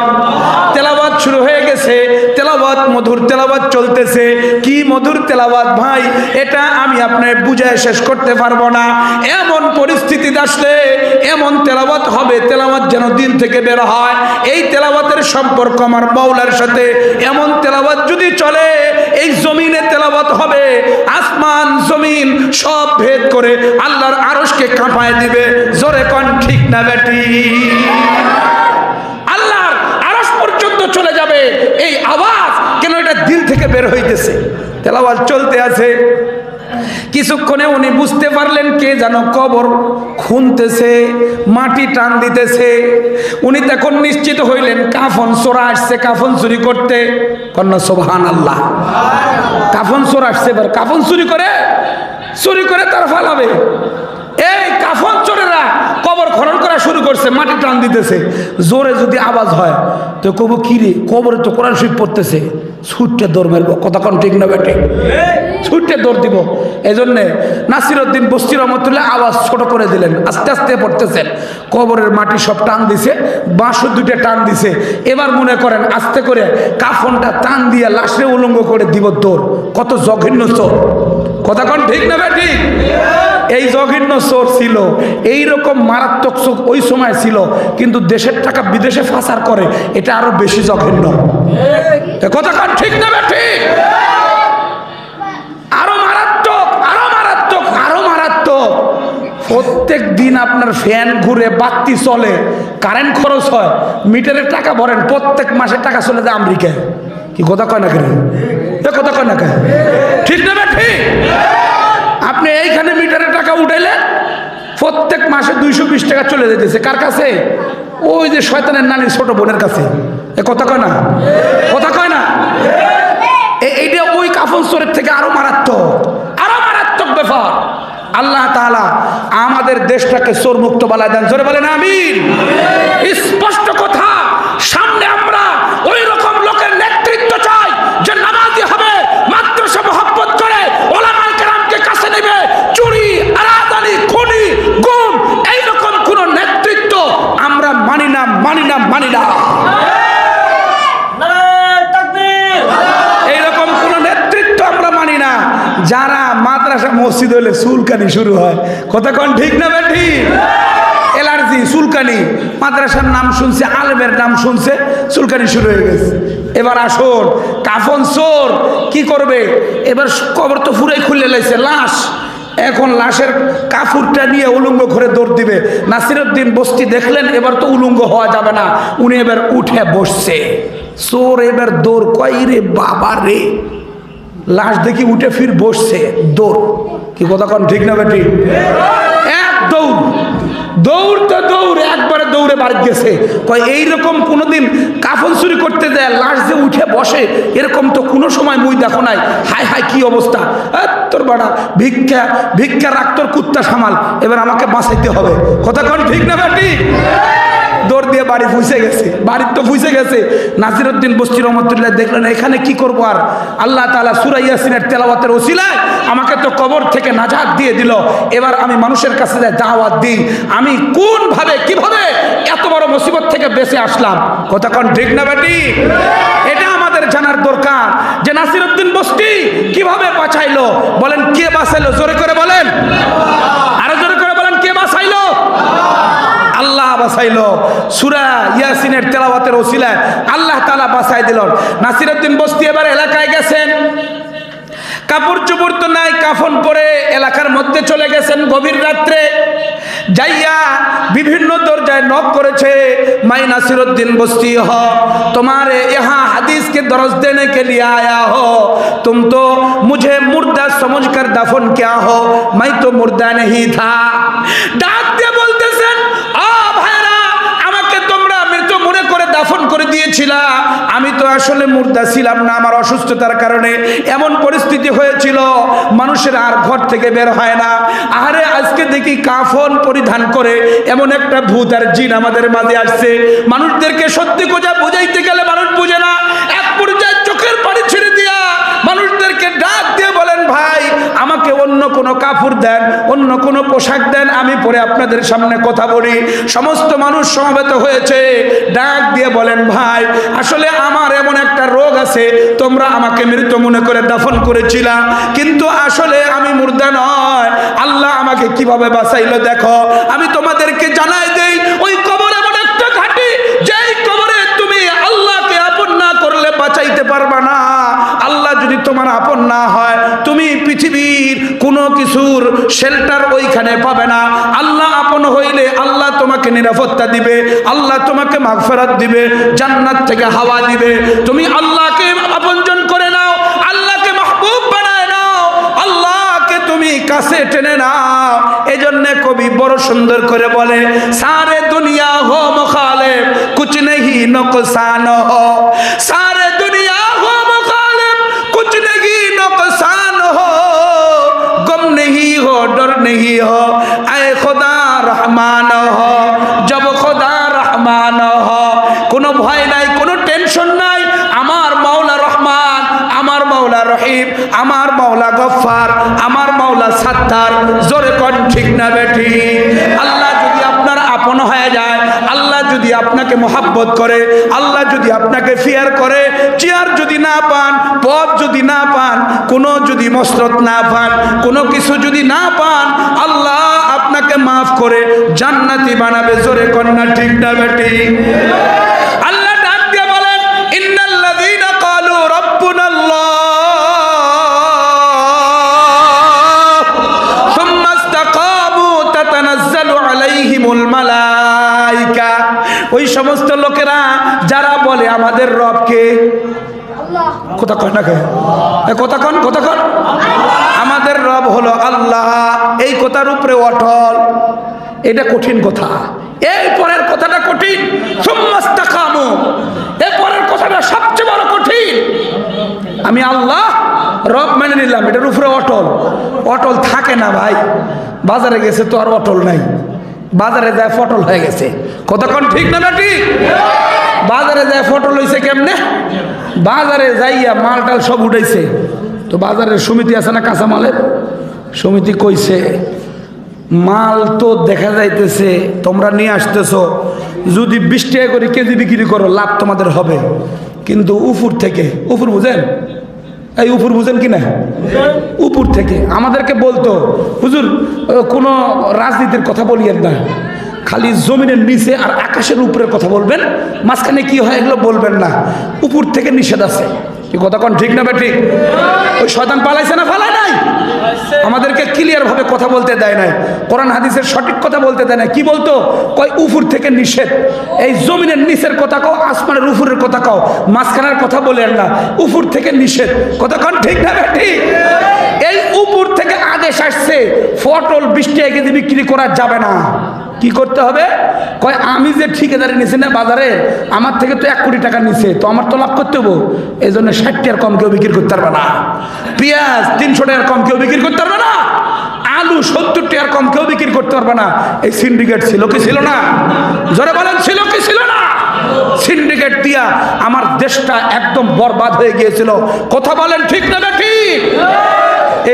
তেলাওয়াত শুরু হয়ে গেছে। তেলাওয়াত মধুর তেলাওয়াত চলতেছে। কি মধুর তেলাওয়াত ভাই, এটা আমি আপনার বুঝায় শেষ করতে পারবো না। এমন পরিস্থিতি আসলে এমন তেলাওয়াত হবে, তেলাওয়াত যেন দিল থেকে বের হয়। এই তেলাওয়াতের সম্পর্ক আমার মাওলার সাথে। এমন তেলাওয়াত যদি চলে, এই জমিনে তেলাওয়াত হবে, আসমান জমিন সব ভেদ করে আল্লাহর আরশকে কাঁপায় দিবে। জোরে কোন ঠিক না বেটি? আল্লাহর আরশ পর্যন্ত চলে যাবে এই আওয়াজ। কেন? এটা দিল থেকে বের হইতেছে। তেলাওয়াত চলতে আছে। কিছুক্ষণে উনি বুঝতে পারলেন কে যেন কবর খুনতেছে, মাটি টান দিতেছে। উনি তখন নিশ্চিত হইলেন কাফন চোরা আসছে কাফন চুরি করতে। কন্যা সুবহানাল্লাহ। কাফন চোর আসছে, এবার কাফন চুরি করে তার ফালাবে। এই কাফন চোরেরা কবর খনন করা শুরু করছে, মাটি টান দিতেছে। জোরে যদি আওয়াজ হয় তো কব কি রে, কবরে তো কোরআন শরীফ পড়তেছে, ছুটতে দৌড় মারবো। কথা কোন ঠিক না বেটে? ছুটতে দৌড় দিব। এই জন্যে নাসিরউদ্দিন বস্তি রহমতুল্লাহ আওয়াজ ছোট করে দিলেন, আস্তে আস্তে পড়তেছেন। কবরের মাটি সব টান দিছে, বাঁশও 2টা টান দিছে। এবার মনে করেন আস্তে করে কাফনটা টান দিয়ে লাশে উলঙ্গ করে দিব দৌড়। কত জঘন্য চোর! কথা কোন ঠিক না বেটি? এই জঘন্য চোর ছিল। এইরকম মারাত্মক চোর ওই সময় ছিল, কিন্তু দেশের টাকা বিদেশে পাচার করে, এটা আরো বেশি জঘন্য। কথা কোন ঠিক না বেটি? আরো মারাত্মক, আরো মারাত্মক, আরো মারাত্মক। প্রত্যেক দিন আপনার ফ্যান ঘুরে, বাতি চলে, কারেন্ট খরচ হয়, মিটারের টাকা ভরেন, প্রত্যেক মাসে টাকা চলে যায় আমেরিকায়। কি কথা কয় না কেন? কথা কয় না কেন? ঠিক না বেটি? আপনি এইখানে মিটারের টাকা উঠাইলে প্রত্যেক মাসে 220 টাকা চলে যেতেছে। কার কাছে? ওই যে শয়তানের নানির ছোট বোনের কাছে। কথা কয় না? কথা কয় না? এইটা ওই কাফন চোরের থেকে আরো মারাত্মক ব্যাপার। আল্লাহ তাআলা আমাদের দেশটাকে চোর মুক্ত বানায় দেন। জোরে বলেন আমিন। স্পষ্ট কথা, সামনে আমরা ওই রকম লোকের নেতৃত্ব চাই যে নামাজি হবে, মাদ্রাসা মহব্বত করে, ওলামায়ে কেরামকে কাছে নেবে। চুরি, আরাদানি, খুনি, গুম এইরকম কোন নেতৃত্ব আমরা মানি না। এইরকম কোন নেতৃত্ব আমরা মানি না যারা মাদ্রাসা মসজিদ হলে চুলকানি শুরু হয়। কথা কোন ঠিক না বেঠি? এলার্জি, চুলকানি। মাদ্রাসার নাম শুনছে, আলেমের নাম শুনছে, চুলকানি শুরু হয়ে গেছে। এবার আসুন, কাফন চোর কি করবে? এবার কবর তো পুরাই খুলে লাইছে, লাশ। এখন লাশের কাপড়টা নিয়ে উলঙ্গ করে দৌড় দিবে। নাসিরউদ্দিন বস্তি দেখলেন এবার তো উলঙ্গ হওয়া যাবে না, উনি এবার উঠে বসছে। চোর এবার দৌড় কয়, রে বাবা রে, লাশ দেখি উঠে ফির বসছে, দৌড়। কি কথা কন ঠিক না বেটি? এক দৌড়, দৌড়তে দৌড়ে একবারে দৌড়ে বাড়ি গেছে। কয় এইরকম কোনোদিন কাফন চুরি করতে যায় লাশ যে উঠে বসে, এরকম তো কোনো সময় মুই দেখো নাই। হায় হায় কি অবস্থা! তোর বাড়া ভিক্ষা ভিক্ষা রাখ, তোর কুত্তা সামাল, এবার আমাকে বাঁচাইতে হবে। কথা কন ঠিক না বেটি? দৌড় দিয়ে বাড়ি ফুসে গেছে, বাড়ির তো ফুসে গেছে। নাসিরউদ্দিন বস্তি রহমতুল্লাহ দেখলেন এখানে কি করবো আর, আল্লাহ তাআলা সূরা ইয়াসিনের তেলাওয়াতের ওসিলায় আমাকে তো কবর থেকে নাজাত দিয়ে দিল, এবার আমি মানুষের কাছে যাই দাওয়াত দিই, আমি কোন ভাবে কিভাবে এত বড় মুসিবত থেকে বেঁচে আসলাম। কথা কন ঠিক না বেটি? এটা আমাদের জানার দরকার যে নাসিরউদ্দিন বস্তি কিভাবে বাঁচাইলো। বলেন কে বাঁচাইলো? জোরে করে বলেন, আরো জোরে করে বলেন, কে বাঁচাইলো? আল্লাহ বাঁচাইলো। সূরা ইয়াসিনের তেলাওয়াতের ওসিলায় আল্লাহ তাআলা বাঁচাই দিল। নাসিরউদ্দিন বস্তি এবার এলাকায় গেছেন, কাপড় চোপড় তো নাই, কাফন পরে এলাকার মধ্যে চলে গেছেন। গভীর রাত্রে যাইয়া বিভিন্ন দরজায় নক করেছে, মাই नासिरुद्दीन बस्ती हो, तुम्हारे यहाँ हदीस के दरस देने के लिए आया हो, तुम तो मुझे मुर्दा समझकर दफन क्या हो, मैं तो मुर्दा नहीं था। डाक দিয়ে বলতেছেন, ও ভাইরা, আমাকে তোমরা মৃত মনে করে দাফন করে দিয়েছিলা, আমি তো আসলে মুর্দা ছিলাম না, আমার অসুস্থতার কারণে এমন পরিস্থিতি হয়েছিল মানুষের আর ঘর থেকে বের হয় না। আরে আজকে দেখি কাফন পরিধান করে এমন একটা ভূত আর জিন আমাদের মাঝে আসছে। মানুষদেরকে সত্যি কথা বুঝাইতে গেলে মানুষ বুঝে না, এক পর্যায়ে চোখের পানি ছেড়ে দিয়া মানুষদেরকে ডাক দিয়ে বলেন, ভাই আমাকে অন্য কোনো কাপড় দেন, অন্য কোনো পোশাক দেন, আমি পরে আপনাদের সামনে কথা বলি। সমস্ত মানুষ সমবেত হয়েছে, ডাক দিয়ে বলেন, ভাই আসলে আমার এমন একটা রোগ আছে, তোমরা আমাকে মৃত মনে করে দাফন করেছিলা, কিন্তু আসলে আমি মুর্দা নয়, আল্লাহ আমাকে কিভাবে বাঁচাইলো দেখো। আমি তোমাদেরকে জানাই দেই, ওই কবর এমন একটা ঘাটি, যেই কবরে তুমি আল্লাহকে আপন না করলে বাঁচাইতে পারবা না। আল্লাহ যদি তোমার আপন না হয়, তুমি পৃথিবীর কোনো কিছুর শেল্টার ওইখানে পাবে না। আল্লাহ আপন হইলে আল্লাহ তোমাকে নিরাপত্তা দিবে, আল্লাহ তোমাকে মাগফিরাত দিবে, জান্নাত থেকে হাওয়া দিবে। তুমি আল্লাহকে আপনজন করে নাও, আল্লাহকে মাহবুব বানায় নাও, আল্লাহকে তুমি কাছে টেনে নাও। এজন্য কবি বড় সুন্দর করে বলে, সারে দুনিয়া হো মুখালিফ কুছ নেহি নুকসান হো, সারে দুনিয়া হো মুখালিফ कुछ नहीं नुकसान हो, गम नहीं हो, डर नहीं हो, ऐ खुदा रहमान हो, जब खुदा रहमान हो, কোনো ভয় নাই, কোনো টেনশন নাই। আমার মাওলা রহমান, আমার মাওলা রহিম, আমার মাওলা গফফার, আমার মাওলা সাত্তার। জোরে কোন ঠিক না বেটি? আল্লাহ যদি আপনার আপন হয়ে যায়, আল্লাহ যদি আপনাকে মোহাব্বত করে, আল্লাহ যদি আপনাকে ফিয়ার করে, চেয়ার যদি না পান, পদ যদি না পান, কোনো যদি মসরত না পান, কোনো কিছু যদি না পান, আল্লাহ আপনাকে মাফ করে জান্নাতি বানাবে। জোরে কন্যা ঠিক না বেটি? আল্লাহ ডাক দিয়ে বলেন, ইন্নাল্লাযীনা ক্বালু রাব্বুনাল্লাহ সুম্মা ইসতাকামু তাতানাজ্জালু আলাইহিমুল মালায়েকা। ওই সমস্ত লোকেরা যারা বলে আমাদের রবকে, কথা কয় না, কথা কন, কথা কন, আমাদের রব হলো আল্লাহ, এই কথার উপরে অটল। এটা কঠিন কথা, এই পরের কথাটা কঠিন। সুম্মাস্তাকামু, এই পরের কথাটা সবচেয়ে বড় কঠিন। আমি আল্লাহ রব মেনে নিলাম, এটার উপরে অটল। অটল থাকে না ভাই, বাজারে গেছে তো আর অটল নাই, বাজারে যায় ফটল হয়ে গেছে। কথা কন ঠিক না বেটি? বাজারে যায় ফটল হয়েছে কেমনে? বাজারে যাইয়া মালটাল সব উঠাইছে, তো বাজারের সমিতি আছে না কাঁচামালের সমিতি, কইছে মাল তো দেখা যাইতেছে তোমরা নিয়ে আসতেছো, যদি 20 টাকা করে কেজি বিক্রি করো লাভ তোমাদের হবে, কিন্তু উপর থেকে, উপর বুঝেন, এই উপর বুঝেন কি না, উপর থেকে আমাদেরকে বলতো, হুজুর কোনো রাজনীতির কথা বলিয়েন না, খালি জমিনের নিচে আর আকাশের উপরের কথা বলবেন, মাঝখানে কি হয় এগুলো বলবেন না, উপর থেকে নিষেধ আছে। কি কথা কোন ঠিক না বেঠিক? ওই শয়তান পালাইছে না পালায় নাই? আমাদেরকে ক্লিয়ার ভাবে কথা বলতে দেয় নাই, কোরআন হাদিসের সঠিক কথা বলতে দেয় না। কি বলতো? কয় উপর থেকে নিষেধ, এই জমিনের নিচের কথা কও, আসমানের উপরের কথা কও, মাঝখানের কথা বলেন না, উপর থেকে নিষেধ। কথা কোন ঠিক না বেঠিক? এই উপর থেকে আদেশ আসছে পটল 20 টাকা কেজি বিক্রি করা যাবে না। কি করতে হবে? কয় আমি যে ঠিকাদারি নিছি না বাজারে, আমার থেকে তো 1 কোটি টাকা নিছে, তো আমার তো লাভ করতে হবো, এই জন্য 60 টাকার কম কেউ বিক্রি করতে পারবে না। পেঁয়াজ 300 টাকার কম কেউ বিক্রি করতে পারবে না। আলু 70 টাকার কম কেউ বিক্রি করতে পারবে না। এই সিন্ডিকেট ছিল কি ছিল না? জোরে বলেন, ছিল কি ছিল না? সিন্ডিকেট দিয়া আমার দেশটা একদম বরবাদ হয়ে গিয়েছিল। কথা বলেন ঠিক না ঠিক?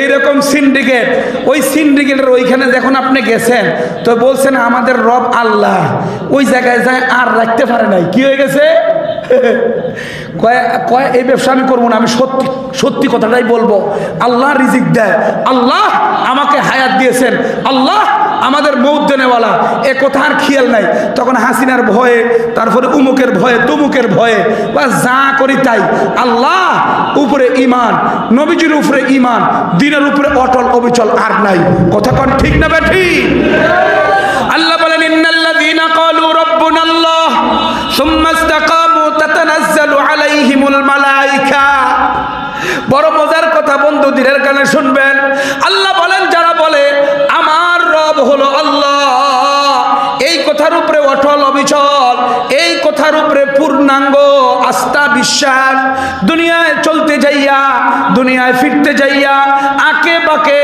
এইরকম সিন্ডিকেট, ওই সিন্ডিকেটের ওইখানে যখন আপনি গেছেন তো বলছেন আমাদের রব আল্লাহ, ওই জায়গায় যায় আর রাখতে পারে নাই। কি হয়ে গেছে? কয় কয় এই ব্যবসা আমি করবো না, আমি সত্যি সত্যি কথাটাই বলবো। আল্লাহ রিজিক দেয়, আল্লাহ আমাকে হায়াত দিয়েছেন, আল্লাহ আমাদের মৌত দেনেওয়ালা, এ কথা আর খেয়াল নাই। তখন হাসিনার ভয়ে, তারপরে উমুকের ভয়ে, তুমুকের ভয়ে, বা যা করি তাই। আল্লাহ উপরে ইমান, নবীজির উপরে ইমান, দিনের উপরে অটল অবিচল আর নাই। কথা কোন ঠিক না বেঠিক? আল্লাহ বলেন ইন্নাল্লাযীনা ক্বালু রাব্বুনাল্লাহ সুম্মা ইসতাকামু তাতানাজ্জালু আলাইহিমুল মালায়েকা। বড় মজার কথা বন্ধু, দিনের কানে শুনবেন। আল্লাহ বলেন যারা বলে আমার রব হলো আল্লাহ, এই কথার উপরে অটল অবিচল, এই কথার উপরে পূর্ণাঙ্গ আস্থা বিশ্বাস, দুনিয়ায় চলতে যাইয়া, দুনিয়ায় ফিরতে যাইয়া, আঁকে বাঁকে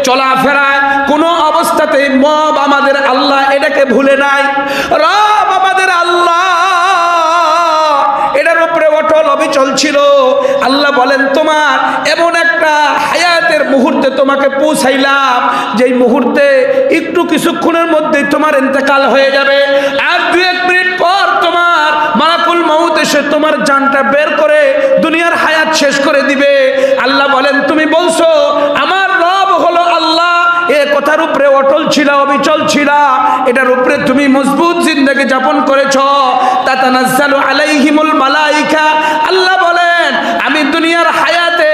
চলাফেরায় কোনো অবস্থাতেই মব আমাদের আল্লাহ এটাকে ভুলে নাই। রব আমাদের আল্লাহ, এটার উপরে অটল অবিচল ছিল। আল্লাহ বলেন তোমার এমন একটা হায়াতের মুহূর্তে তোমাকে পৌঁছাইলাম, যেই মুহূর্তে একটু কিছুক্ষণের মধ্যেই তোমার ইন্তেকাল হয়ে যাবে, আর 2-1 মিনিট পর তোমার মালাকুল মউত এসে তোমার জানটা বের করে দুনিয়ার হায়াত শেষ করে দিবে। আল্লাহ বলেন তুমি বলছো আমার রব হলো আল্লাহ, এ কথার উপরে অটল ছিল, অবিচল ছিল, এটার উপরে তুমি মজবুত জিন্দেগি যাপন করেছ। তাতানাজ্জালু আলাইহিমুল মালায়েকা। আল্লাহ বলেন আমি দুনিয়ার হায়াতে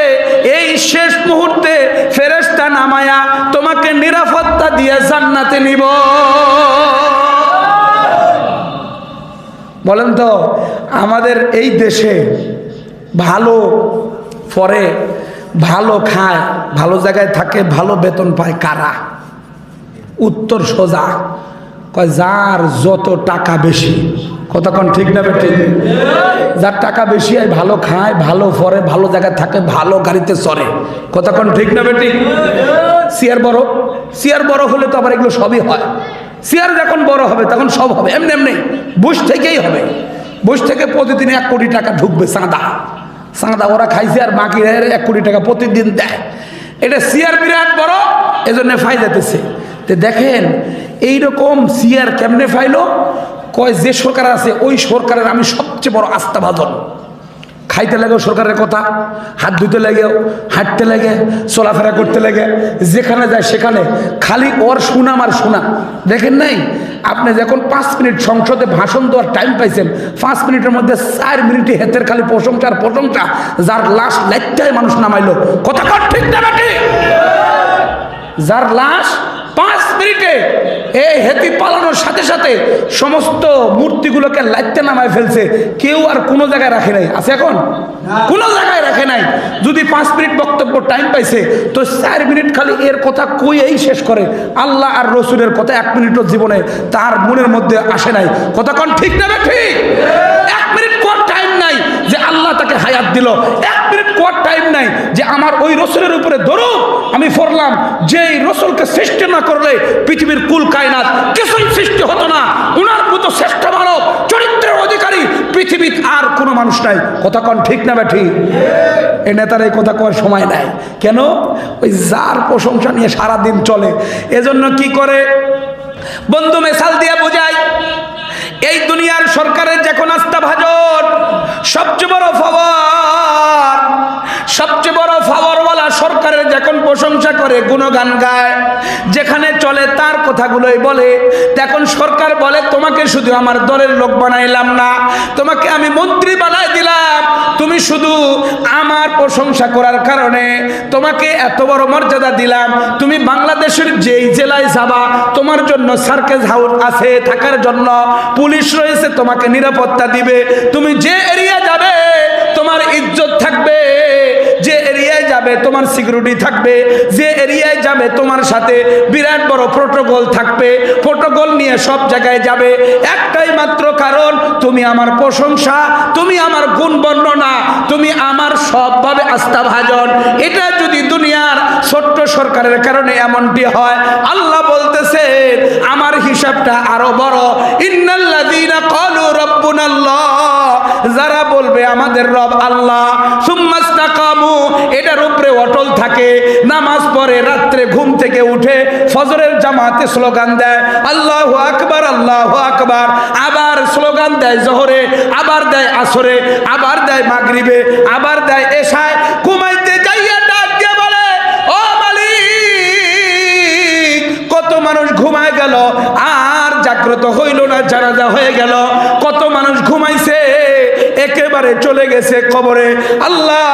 এই শেষ মুহূর্তে ফেরেশতা নামায়া তোমাকে নিরাপত্তা দিয়ে জান্নাতে নিব। বলেন তো আমাদের এই দেশে ভালো পরে, ভালো খায়, ভালো জায়গায় থাকে, ভালো বেতন পায় কারা? উত্তর সোজা, কয় যার যত টাকা বেশি। কথা কোন ঠিক না বেঠিক? যার টাকা বেশি হয় ভালো খায়, ভালো পরে, ভালো জায়গায় থাকে, ভালো গাড়িতে চড়ে। কথা কোন ঠিক না বেঠিক? চেয়ার বড়, চেয়ার বড় হলে তো আবার এগুলো সবই হয়। চেয়ার যখন বড় হবে তখন সব হবে। এমনি এমনি বুশ থেকেই হবে। বুশ থেকে প্রতিদিন 1 কোটি টাকা ঢুকবে চাঁদা। চাঁদা ওরা খাইছে আর বাকি 1 কোটি টাকা প্রতিদিন দেয়। এটা চেয়ার বিরাট বড়, এজন্য ফায়দাতেছে। তো দেখেন এইরকম চেয়ার কেমনে ফাইলো? কয় যে সরকার আছে ওই সরকারের আমি সবচেয়ে বড় আস্থাভাজন। খাইতে লাগে সরকারের কথা, হাত ধুতে লাগে, হাঁটতে লাগে, চলাফেরা করতে লাগে, যেখানে যায় সেখানে খালি ওর সুনাম আর সুনাম। দেখেন নাই আপনি যখন 5 মিনিট সংসদে ভাষণ দেওয়ার টাইম পাইছেন, 5 মিনিটের মধ্যে 4 মিনিটে হেতের খালি প্রশংসা আর প্রশংসা, যার লাশ লাইটায় মানুষ নামাইলো। কথা কর ঠিক না নাকি? যার লাশ 5 মিনিটে এই হেতি পালানোর সাথে সাথে সমস্ত মূর্তিগুলোকে লাইতে নামায় ফেলছে। কেউ আর কোনো জায়গায় রাখে নাই। আছে এখন? কোনো জায়গায় রাখে নাই। যদি 5 মিনিট বক্তব্য টাইম পাইছে তো 4 মিনিট খালি এর কথা কইয়েই শেষ করে। আল্লাহ আর রসুলের কথা 1 মিনিটও জীবনে তার মনের মধ্যে আসে নাই। কথা কোন ঠিক না ঠিক? 1 মিনিট কোন টাইম নাই যে আল্লাহ তাকে হায়াত দিল। 1 মিনিট কোন টাইম নাই যে আমার ওই রসুলের উপরে দরুদ আমি পড়লাম, যেই রসুলকে সৃষ্টি না করলে পৃথিবীর কুল কায়নাত কিছুই সৃষ্টি হতো না। উনার মতো শ্রেষ্ঠ মানব চরিত্রের অধিকারী পৃথিবীর আর কোনো মানুষ নাই। কথা কোন ঠিক না বেঠি? এই নেতার এই কথা কওয়ার সময় নাই। কেন? ওই যার প্রশংসা নিয়ে সারাদিন চলে। এজন্য কি করে বন্ধু মেসাল দিয়ে বোঝায়, এই দুনিয়ার সরকারের যখন আস্থাভাজন, সবচেয়ে বড় পাওয়ার, সবচেয়ে বড় পাওয়ারওয়ালা সরকারের যখন প্রশংসা করে, গুণগান গায়, যেখানে চলে তার কথাগুলোই বলে। এখন সরকার বলে তোমাকে শুধু আমার দলের লোক বানাইলাম না, তোমাকে আমি মন্ত্রী বানাই দিলাম, তুমি শুধু আমার প্রশংসা করার কারণে তোমাকে এত বড় মর্যাদা দিলাম। তুমি বাংলাদেশের যেই জেলায় যাবা তোমার জন্য সার্কেস হাউস আছে থাকার জন্য, পুলিশ রয়েছে তোমাকে নিরাপত্তা দিবে, তুমি যে এরিয়া যাবে তোমার ইজ্জত থাকবে, যে এরিয়ায় যাবে তোমার সিকিউরিটি থাকবে, যে এরিয়ায় যাবে তোমার সাথে বিরাট বড় প্রোটোকল থাকবে, প্রোটোকল নিয়ে সব জায়গায় যাবে। একটাই মাত্র কারণ, তুমি আমার প্রশংসা, তুমি আমার গুণ বর্ণনা, তুমি আমার সবভাবে আস্থাভাজন। এটা যদি দুনিয়ার ছোট্ট সরকারের কারণে এমনটি হয়, আল্লাহ বলতেছে আমার হিসাবটা আরো বড়। ইন্নাল্লাযীনা ক্বালু রাব্বুনাল্লাহ, যারা বলবে আমাদের রব আল্লাহ, সুম্মাস্তাকামু, এটার উপরে অটল থাকে, নামাজ পড়ে, রাত্রে ঘুম থেকে উঠে ফজরের জামাতে স্লোগান দেয় আল্লাহু আকবার আল্লাহু আকবার, আবার স্লোগান দেয় জোহরে, আবার দেয় আসরে, আবার দেয় মাগরিবে, আবার দেয় এশায়, ঘুমাইতে যাইয়া ডাক দিয়ে বলে ও মালিক, কত মানুষ ঘুমায় গেল আর জাগ্রত হইল না, জানাজা হয়ে গেল, কত মানুষ ঘুমাইছে একেবারে চলে গেছে কবরে। আল্লাহ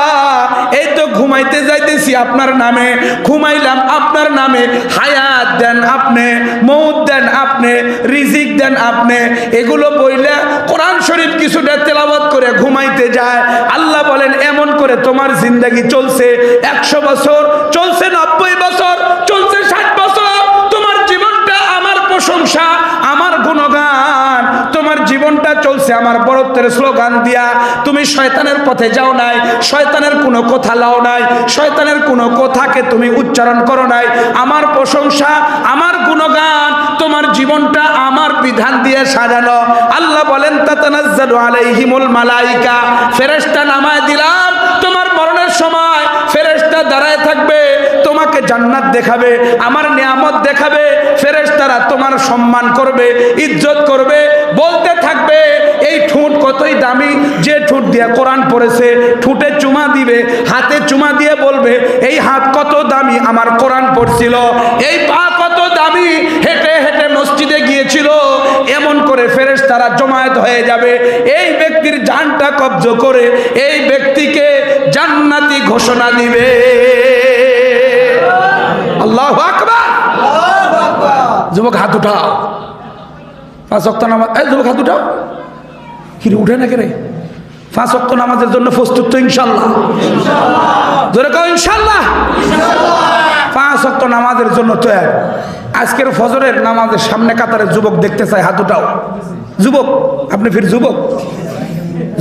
এই তো ঘুমাইতে যাইতেছি আপনার নামে, ঘুমাইলাম আপনার নামে, হায়াত দেন আপনি, মৌত দেন আপনি, রিজিক দেন আপনি, এগুলো বইলে কোরআন শরীফ কিছুটা তেলাওয়াত করে ঘুমাইতে যায়। আল্লাহ বলেন এমন করে তোমার জিন্দেগি চলছে 100 বছর, চলছে 90 বছর, চলছে 60 বছর, তোমার জীবনটা আমার প্রশংসা, আমার গুণগান, তোমার জীবনটা চলছে আমার বড়ত্বের স্লোগান দিয়া। তুমি শয়তানের পথে যাও নাই, শয়তানের কোনো কথা লাও নাই, শয়তানের কোনো কথাকে তুমি উচ্চারণ করো নাই। আমার প্রশংসা, আমার গুণগান, তোমার জীবনটা আমার বিধান দিয়ে সাজানো। আল্লাহ বলেন তাতানাজ্জালু আলাইহিমুল মালাইকা, ফেরেশতা নামায় দিলাম তোমার মরণের সময়, ফেরেশতা দাঁড়ায় থাকবে, তোমাকে জান্নাত দেখাবে, আমার নিয়ামত দেখাবে, ফেরেশতারা তোমার সম্মান করবে, ইজ্জত করবে, বলতে থাকবে এই ঠোঁট কতই দামি, যে ঠোঁট দিয়ে কোরআন পড়েছে, ঠোঁটে চুমা দিবে, হাতে চুমা দিয়ে বলবে এই হাত কত দামি, আমার কোরআন পড়ছিল, এই পা কত দামি, হেঁটে হেঁটে মসজিদে গিয়েছিল, এমন করে ফেরেশতারা জমায়েত হয়ে যাবে, এই ব্যক্তির জানটা কব্জ করে এই ব্যক্তিকে জান্নাতি ঘোষণা দিবে। আল্লাহু আকবার। যুবক হাত উঠাও, 5 ওয়াক্ত নামাজ, এই যুবক হাত উঠাও, কি রে উঠে না কে রে? 5 ওয়াক্ত নামাজের জন্য প্রস্তুত তো ইনশাআল্লাহ? জোরে কও ইনশাআল্লাহ। 5 ওয়াক্ত নামাজের জন্য তৈরি। আজকের ফজরের নামাজের সামনে কাতারে যুবক দেখতে চাই, হাত উঠাও। যুবক, আপনি ফির যুবক,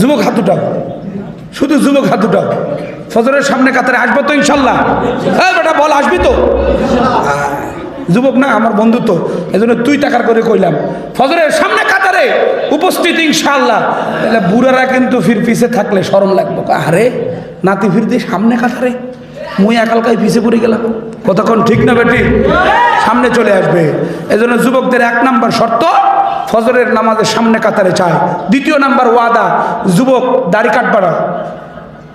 যুবক হাত উঠাও, শুধু যুবক হাত উঠাও। ফজরের সামনে কাতারে আসবো তো ইনশাআল্লাহ? হ্যাঁ বেটা বল, আসবি তো? যুবক না আমার বন্ধু তো, এই জন্য তুই টাকার করে কইলাম ফজরের সামনে কাতারে উপস্থিত ইনশাআল্লাহ। তাহলে বুড়ারা কিন্তু ফির পিছে থাকলে শরম লাগবে, আরে নাতি ফির দিয়ে সামনে কাতারে, মুই একালকায় পিছে পড়ে গেলাম, কতক্ষণ ঠিক না বেটি? সামনে চলে আসবে। এই জন্য যুবকদের 1 নাম্বার শর্ত, ফজরের নামাজের সামনে কাতারে চায়। 2 নাম্বার ওয়াদা, যুবক দাড়ি কাটবা না।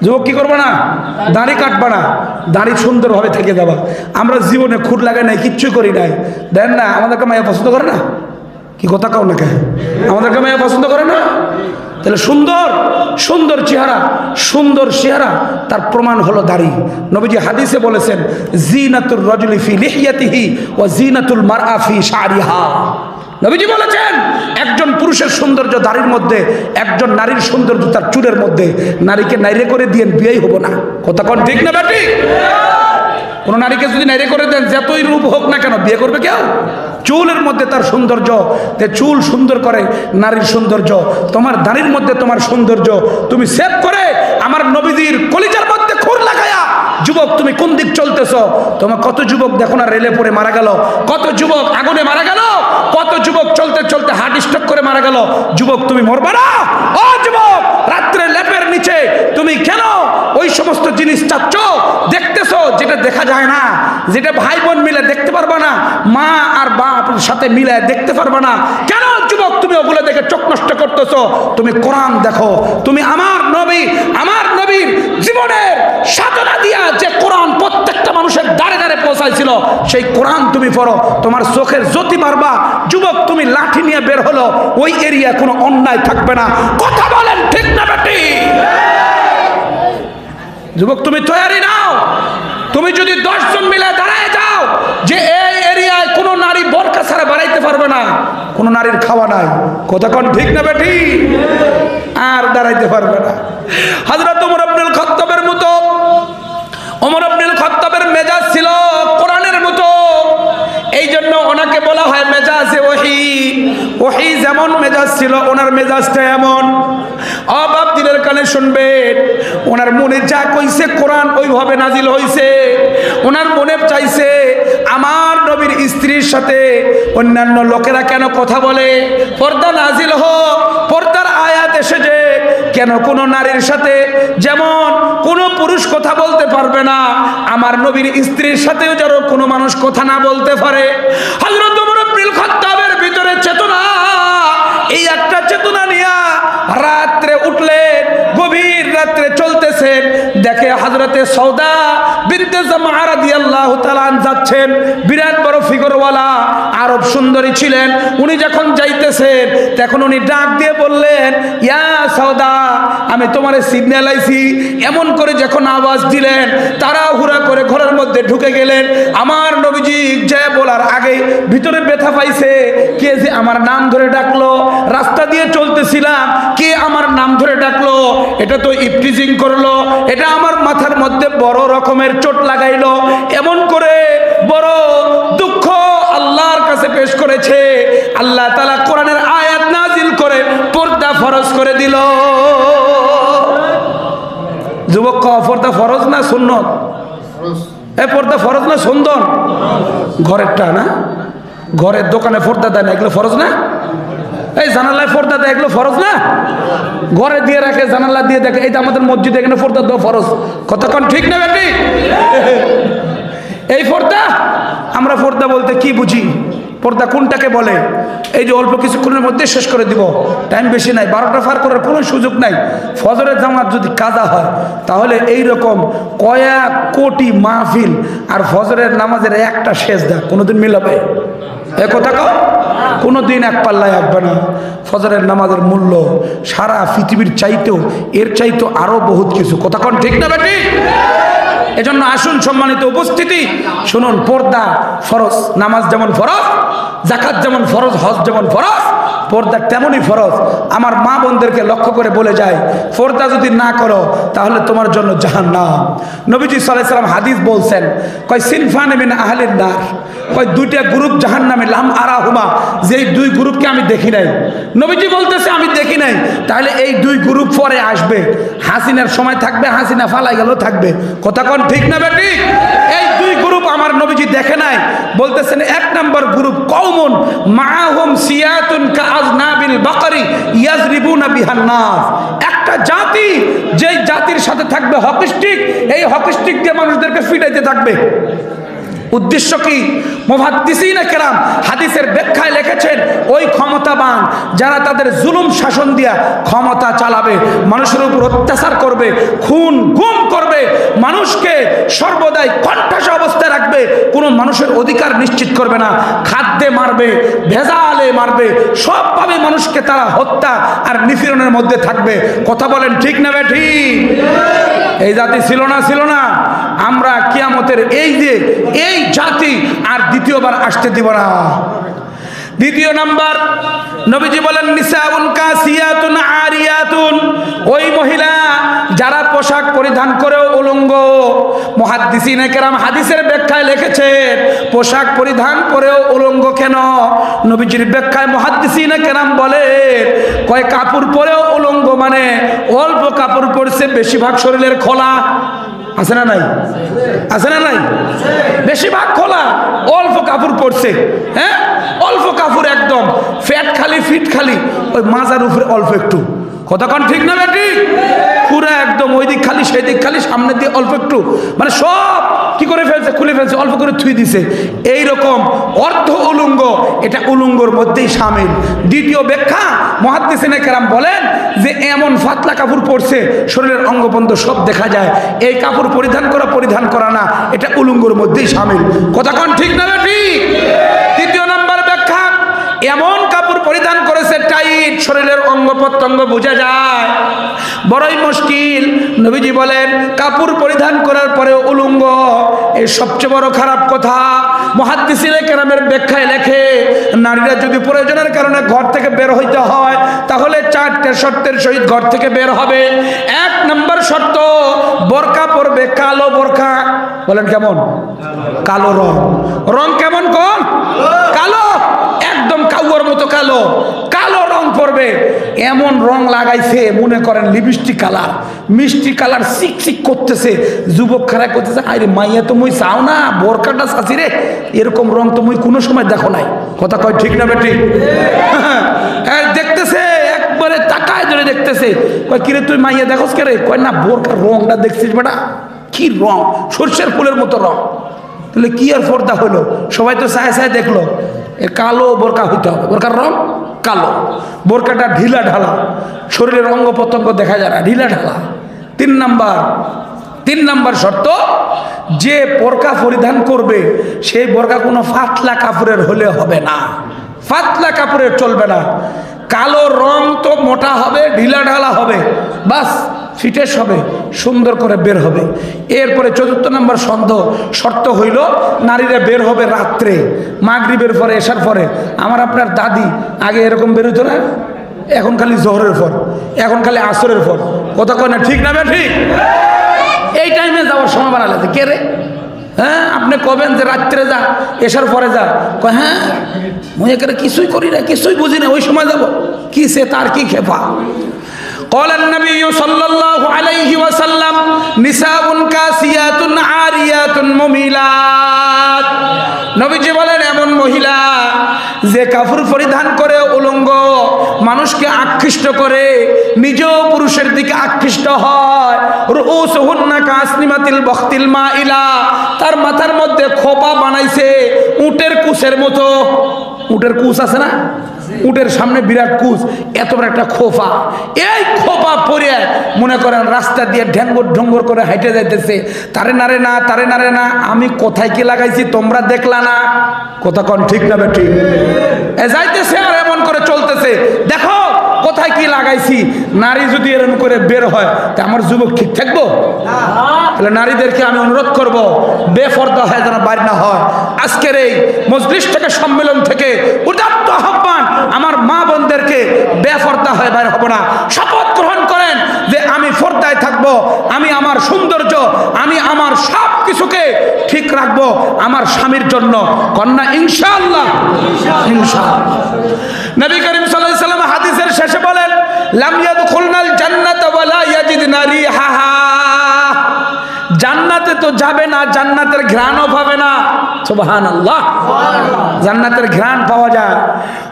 যুবক কি করবে না? দাড়ি কাটবা না, দাড়ি সুন্দরভাবে থেকে যাবা। আমরা জীবনে খুঁট লাগাই নাই, কিচ্ছু করি নাই, দেন না, আমাদেরকে মায়া পছন্দ করে না, কি কথা কাও না কে? আমাদেরকে মায়া পছন্দ করে না? তাহলে সুন্দর সুন্দর চেহারা, সুন্দর চেহারা তার প্রমাণ হলো দাড়ি। নবীজি হাদিসে বলেছেন জিনাতুর রাজুলি ফি লিহিয়াতিহি ওয়া জিনাতুল মারআ ফি শারিহা। নবীজি বলেছেন একজন পুরুষের সৌন্দর্য দাড়ির মধ্যে, একজন নারীর সৌন্দর্য তার চুলের মধ্যে। নারীকে নাইরে করে দিয়ে বিয়েই হবো না, কথা কোন ঠিক না বেটি? কোন নারীকে যদি নাইরে করে দেন, যতই রূপ হোক না কেন, বিয়ে করবে কেউ? চুলের মধ্যে তার সৌন্দর্য, চুল সুন্দর করে নারীর সৌন্দর্য। তোমার দাড়ির মধ্যে তোমার সৌন্দর্য তুমি সেভ করে আমার নবীজির কলিজার মধ্যে খুর লাগায়া। যুবক তুমি কোন দিক চলতেছ? তোমার কত যুবক দেখো না রেলে পড়ে মারা গেল, কত যুবক আগুনে মারা গেল, কত যুবক চলতে চলতে হার্ট স্ট্রোক করে মারা গেল। যুবক তুমি মরবা না? ও যুবক, রাত্রে লেপের নিচে তুমি কেন ওই সমস্ত জিনিস চাচ্ছ, দেখতেছো যেটা দেখা যায় না, যেটা ভাই বোন মিলে দেখতে পারবা না, মা আর বাপের সাথে মিলে দেখতে পারবা না, কেন যুবক তুমি ওগুলো দেখে চোখ নষ্ট করতেছো? তুমি কোরআন দেখো, তুমি আমার নবী, আমার নবীর জীবনের সাধনা দিয়া যে কোরআন প্রত্যেকটা মানুষের দ্বারে চালাইছিল সেই কোরআন তুমি পড়ো, তোমার চোখের জ্যোতি বাড়বা। যুবক তুমি লাঠি নিয়ে বের হলো, ওই এরিয়া কোনো অন্যায় থাকবে না। কথা বলেন ঠিক না বেটি? যুবক তুমি তৈরি নাও। তুমি যদি 10 জন মিলে দাঁড়ায় যাও যে এই এরিয়ায় কোনো নারী বোরকা ছাড়া বাড়াইতে পারবে না, কোনো নারীর খাওয়া নাই, কথা কোন ঠিক না বেটি? আর দাঁড়াইতে পারবে না। হযরত ওমর ইবনুল খাত্তাবের মতো, ওমর ইবনুল খাত্তাবের মেজাজ ছিল কোরআনের মতো। এই জন্য ওনাকে বলা হয় মেজাজে ওহী। ওহী যেমন মেজাজ ছিল, ওনার মেজাজটা এমন। অবাক দিলের কানে শুনবেন, ওনার মনে যা কইছে কোরআন ওইভাবে নাজিল হইছে। ওনার মনে চাইছে আমার নবীর স্ত্রীর সাথে অন্যান্য লোকেরা কেন কথা বলে, পর্দা নাজিল হোক, পর্দার আয়াত এসে যে কেন কোনো নারীর সাথে যেমন কোনো পুরুষ কথা বলতে পারবে না, আমার নবীর স্ত্রীর সাথেও যেন কোনো মানুষ কথা না বলতে পারে। হযরত ওমর ইবনুল খাত্তাবের ভিতরে চেতনা, এই একটা চেতনা নিয়া রাত্রে উঠলেন, গভীর রাত্রে চলতেছেন, দেখে হযরতে সৌদা বিনতে জামআ রাদিয়াল্লাহু তাআলা যাচ্ছেন। বিরাট বড় ফিগরওয়ালা আরব সুন্দরী ছিলেন। উনি যখন যাইতেছেন তখন উনি ডাক দিয়ে বললেন, ইয়া সৌদা, আমি তোমারে সিগন্যাল আইছি। এমন করে যখন আওয়াজ দিলেন, তাড়াহুড়া করে ঘরের মধ্যে ঢুকে গেলেন। আমার নবীজি জয় বলার আগে ভিতরে ব্যথা পাইছে, কে যে আমার নাম ধরে ডাকলো, রাস্তা দিয়ে চলতেছিলাম, কে আমার নাম ধরে ডাকলো, এটা তো ইফটিজিং করলো, এটা আমার মাথার মধ্যে বড় রকমের চোট লাগাইলো। এমন করে বড় দুঃখ আল্লাহর কাছে পেশ করেছে। আল্লাহ তাআলা কোরআনের আয়াত নাজিল করে পর্দা ফরজ করে দিল। যুবক, পর্দা ফরজ না সুন্নত? এই পর্দা ফরজ না সুন্নত? ঘরেরটা না, ঘরের দোকানে পর্দা দেয় না, এগুলো ফরজ না? এই জানালায় পর্দা দেয়, এগুলো ফরজ না? ঘরে দিয়ে রাখে, জানালা দিয়ে দেখে, এইটা আমাদের মসজিদে এখানে পর্দা দেওয়া ফরজ। কতক্ষণ ঠিক না বেটি? এই পর্দা, আমরা পর্দা বলতে কি বুঝি, পর্দা কোনটাকে বলে? এই যে অল্প কিছুক্ষণের মধ্যে শেষ করে দিব, টাইম বেশি নাই, 12টা পার করার কোনো সুযোগ নাই। ফজরের জামাত যদি কাজা হয় তাহলে এইরকম কয়েক কোটি মাহফিল আর ফজরের নামাজের একটা সেজদা কোনোদিন মিলাবে? এ কথা কও, কোনোদিন এক পাল্লায় আসবে না। ফজরের নামাজের মূল্য সারা পৃথিবীর চাইতেও, এর চাইতেও আরো বহুত কিছু। কথা কোন ঠিক না বেটি? এজন্য আসুন সম্মানিত উপস্থিতি, শুনুন, পর্দা ফরজ। নামাজ যেমন ফরজ, যাকাত যেমন ফরজ, হজ যেমন ফরজ, পর্দা তেমনই ফরজ। আমার মা বোনদেরকে লক্ষ্য করে বলে যায়, পর্দা যদি না করো তাহলে তোমার জন্য জাহান্নাম। নবীজি সাল্লাল্লাহু আলাইহি ওয়াসাল্লাম হাদিস বলছেন, কয় সিনফানে মিন আহলিন নার, কয় দুইটা গ্রুপ জাহান্নামে, লাম আরাহুমা, যেই দুই গ্রুপকে আমি দেখি নাই। নবীজি বলতেছে আমি দেখি নাই, তাহলে এই দুই গ্রুপ পরে আসবে। হাসিনার সময় থাকবে, হাসিনা ফালাই গেলেও থাকবে। কথা কোন ঠিক না বেটি? এই দুই গ্রুপ আমার নবীজি দেখে নাই। বলতেছেন 1 নম্বর গ্রুপ, কওমুন মাআহুম সিয়াতুন কাআজনাবিল বাকরি ইয়াজরিবুনা বিহান নাস, একটা জাতি, যেই জাতির সাথে থাকবে হকি স্টিক, এই হকি স্টিক দিয়ে মানুষদেরকে ফিটাইতে থাকবে। উদ্দেশ্য কি? মুহাদ্দিসিনে কেরাম হাদিসের ব্যাখ্যায় লিখেছেন, ওই ক্ষমতাবান যারা তাদের জুলুম শাসন দিয়া ক্ষমতা চালাবে, মানুষের উপর অত্যাচার করবে, খুন গুম করবে, মানুষকে সর্বদাই কণ্ঠাসা অবস্থায় রাখবে, কোনো মানুষের অধিকার নিশ্চিত করবে না, খাদ্যে মারবে, ভেজালে মারবে, সবভাবে মানুষকে তারা হত্যা আর নিপীড়নের মধ্যে থাকবে। কথা বলেন ঠিক না বেঠি? এই জাতি ছিল না, ছিল না? আমরা কিয়ামতের এই যে এই জাতি আর দ্বিতীয়বার আসতে দিব না। দ্বিতীয় নাম্বার, নবীজি বলেন নিসাউন কাসিয়াতুন আরিয়াতুন, ওই মহিলা যারা পোশাক পরিধান করেও উলঙ্গ। মুহাদ্দিসিনে কেরাম হাদিসের ব্যাখ্যায় লিখেছেন, পোশাক পরিধান করেও উলঙ্গ কেন? নবীজির ব্যাখ্যায় মুহাদ্দিসিনে কেরাম বলে, কয় কাপড় পরেও উলঙ্গ মানে অল্প কাপড় পরছে, বেশিরভাগ শরীরের খোলা। আছে না নাই? আছে না নাই? বেশিরভাগ খোলা, অল্প কাপড় পরছে। হ্যাঁ, অল্প কাপড়, একদম ফ্যাট খালি, ফিট খালি, ওই মাজার উপরে অল্প একটু। কতক্ষণ ঠিক না ঠিক? পুরো একদম ওই দিক খালি সেই দিক খালি, সামনে দিয়ে অল্প একটু, মানে সব কি করে ফেলছে, খুলে ফেলছে, অল্প করে থুই দিছে। এইরকম অর্ধ উলঙ্গ, এটা উলঙ্গর মধ্যেই শামিল। দ্বিতীয় ব্যাখ্যা মুহাদ্দিসিনে কেরাম বলেন যে এমন ফাতলা কাপড় পরছে শরীরের অঙ্গপন্ত সব দেখা যায়, এই কাপড় পরিধান করা না, এটা উলঙ্গর মধ্যেই শামিল। কতক্ষণ ঠিক না ঠিক? তৃতীয় নাম্বার ব্যাখ্যা, এমন কাপড় পরিধান করেছে টাইট, শরীরের অঙ্গ প্রত্যঙ্গ বোঝা যায়, বড়ই মুশকিল। নবীজি বলেন কাপড় পরিধান করার পরে উলঙ্গ, এই সবচেয়ে বড় খারাপ কথা। মুহাদ্দিসিনে কেরামের ব্যাখ্যায় লেখে, নারীরা যদি প্রয়োজনের কারণে ঘর থেকে বের হইতে হয় তাহলে 4টে শর্তের সহিত ঘর থেকে বের হবে। 1 নম্বর শর্ত, বোরকা পরবে, কালো বোরকা। বলেন কেমন? কালো রং। রং কেমন কোন? কালো, একদম কাউয়ার মতো কালো, কালো রং পরবে। এমন রং লাগাইছে মনে করেন লিপস্টিক কালার, মিষ্টি কালার, চিকচিক করতেছে। যুবক খারাপ করতেছে, আরে মাইয়া তো মুই চাও না, বোরকাটা চাচি রে, এরকম রং তো মুই কোনো সময় দেখো নাই। কথা কয় ঠিক না বেটি? হ্যাঁ, দেখতেছে একবারে তাকায় ধরে দেখতেছে। কয় কিরে তুই মাইয়া দেখোস কে রে? কয় না, বোরকার রংটা দেখছিস বেটা, কি রং, সর্ষের ফুলের মতো রং। তাহলে কি আর পর্দা হলো? সবাই তো চায় চায় দেখলো, কালো বোরকা হইতে হবে, বোরকার রং কালো, বোরকাটা ঢিলা ঢালা, শরীরের অঙ্গ প্রত্যঙ্গ দেখা যায় না, ঢিলা ঢালা। 3 নাম্বার শর্ত, যে বোরকা পরিধান করবে সেই বোরকা কোনো ফাতলা কাপড়ের হলে হবে না, ফাতলা কাপড়ের চলবে না। কালো রং তো মোটা হবে, ঢিলা ঢালা হবে, বাস ফিটেস হবে, সুন্দর করে বের হবে। এরপরে 4 নম্বর শর্ত হইল, নারীরা বের হবে রাত্রে, মাগরিবের পরে, এশার পরে। আমার আপনার দাদি আগে এরকম বেরোতো না, এখন খালি জোহরের পর, এখন খালি আসরের পর। কথা কয় না ঠিক না ঠিক? এই টাইমে যাওয়ার সময় বানালে কে রে? হ্যাঁ, আপনি কবেন যে রাত্রে যা, এসার পরে যা? কয় হ্যাঁ, মুই এখানে কিছুই করি না, কিছুই বুঝি না, ওই সময় যাব। কি সে তার কি খেপা? قال النبي صلى الله عليه وسلم نساء كاسيات عاريات مميلات। নবীজি বলেন এমন মহিলা যে কাপড় পরিধান করে উলঙ্গ, মানুষকে আকৃষ্ট করে, নিজেও পুরুষের দিকে আকৃষ্ট হয়। রুউসুহুন্না কাসনিমাতিল বখতিল মাইলা, তার মাথার মধ্যে খোপা বানাইছে উটের কুচের মতো। উটের কুচ আছে না, উটের সামনে বিরাট কুচ, এত বড় একটা খোপা। এই খোপা পরে মনে করেন রাস্তা দিয়ে ঢ্যাঙ্গর ঢঙ্গর করে হাইটে যাইতেছে। তারে নারে না, তারে নারে না, আমি কোথায় কি লাগাইছি তোমরা দেখলা না? কথা কন ঠিক না বেটি? যাইতেছে আর এমন করে চলতেছে, দেখো কোথায় কি লাগাইছি। নারী যদি এরকম করে বের হয় তা আমার যুবক ঠিক থাকবো? তাহলে নারীদেরকে আমি অনুরোধ করব, বেপরদা হয়ে যেন বাইর না হয়। আজকের এই মজলিস থেকে, সম্মেলন থেকে উদাত্ত আহ্বান, আমার মা বোনদেরকে বেপরদা হয়ে বাইর হব না। শপথ গ্রহণ করেন যে আমি পর্দায় থাকবো, আমি আমার সৌন্দর্য, আমি আমার সব কিছুকে ঠিক রাখবো আমার স্বামীর জন্য। কন্যা ইনশাআল্লাহ, ইনশাআল্লাহ। নবী করিম সাল্লাল্লাহু আলাইহি ওয়াসাল্লাম হাদিসের শেষে বলেন, লাম ইয়াদখুলনাল জান্নাতা ওয়ালা ইয়াজিদনা রিহাহা। জান্নাতে তো যাবে না, জান্নাতের ঘ্রাণও পাবে না। সুবহানাল্লাহ, জান্নাতের ঘ্রাণ পাওয়া যায়।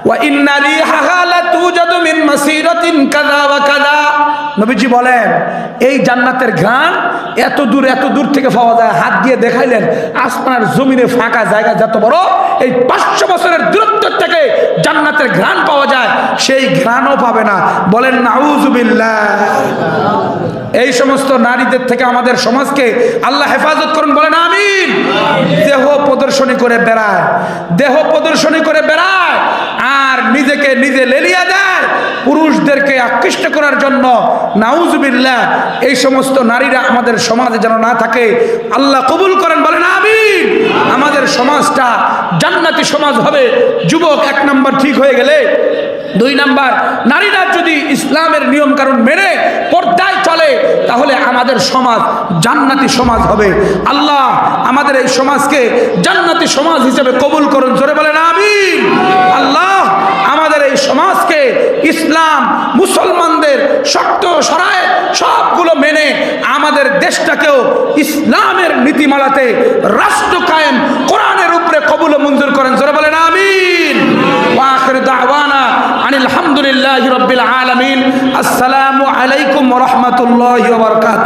ওয়া ইন্না রিহাহা লাতুজাদু মিন মাসিরাতিন কাযা ওয়া কাযা। নবীজি বলেন এই জান্নাতের ঘ্রাণ এত দূর থেকে পাওয়া যায়। হাত দিয়ে দেখাইলেন, আসমানের জমিনে ফাঁকা জায়গা যত বড়, এই 500 বছরের দূরত্ব থেকে জান্নাতের ঘ্রাণ পাওয়া যায়, সেই ঘ্রাণও পাবে না। বলেন নাউজুবিল্লাহ। এই সমস্ত নারীদের থেকে আমাদের সমাজকে আল্লাহ হেফাজত করুন, বলেন আমিন। দেহ প্রদর্শনী করে বেড়ায়, দেহ প্রদর্শনী করে বেড়ায়, আর নিজেকে নিজে লেলিয়া দেয় পুরুষদেরকে আকৃষ্ট করার জন্য। নাউজুবিল্লাহ। এই সমস্ত নারীরা আমাদের সমাজে যেন না থাকে, আল্লাহ কবুল করেন, বলেন আমিন। আমাদের সমাজটা জান্নাতি সমাজ হবে। যুবক 1 নাম্বার ঠিক হয়ে গেলে, 2 নাম্বার, নারীরা যদি ইসলামের নিয়ম কানুন মেনে পর্দায় চলে তাহলে আমাদের সমাজ জান্নাতি সমাজ হবে। আল্লাহ আমাদের এই সমাজকে জান্নাতি সমাজ হিসেবে কবুল করুন, জোরে বলেন আমিন। আল্লাহ আমাদের এই সমাজকে ইসলাম, মুসলমানদের শর্ত শরায়েত সবগুলো মেনে আমাদের দেশটাকেও ইসলামের নীতিমালাতে রাষ্ট্র কায়েম কোরআনের উপরে কবুল ও মঞ্জুর করেন, জোরে বলেন আমিন। ওয়া আখিরু দাওয়ানা আনিল হামদুলিল্লাহি রাব্বিল আলামিন। আসসালামু আলাইকুম ওয়া রাহমাতুল্লাহি ওয়া বারাকাতুহু।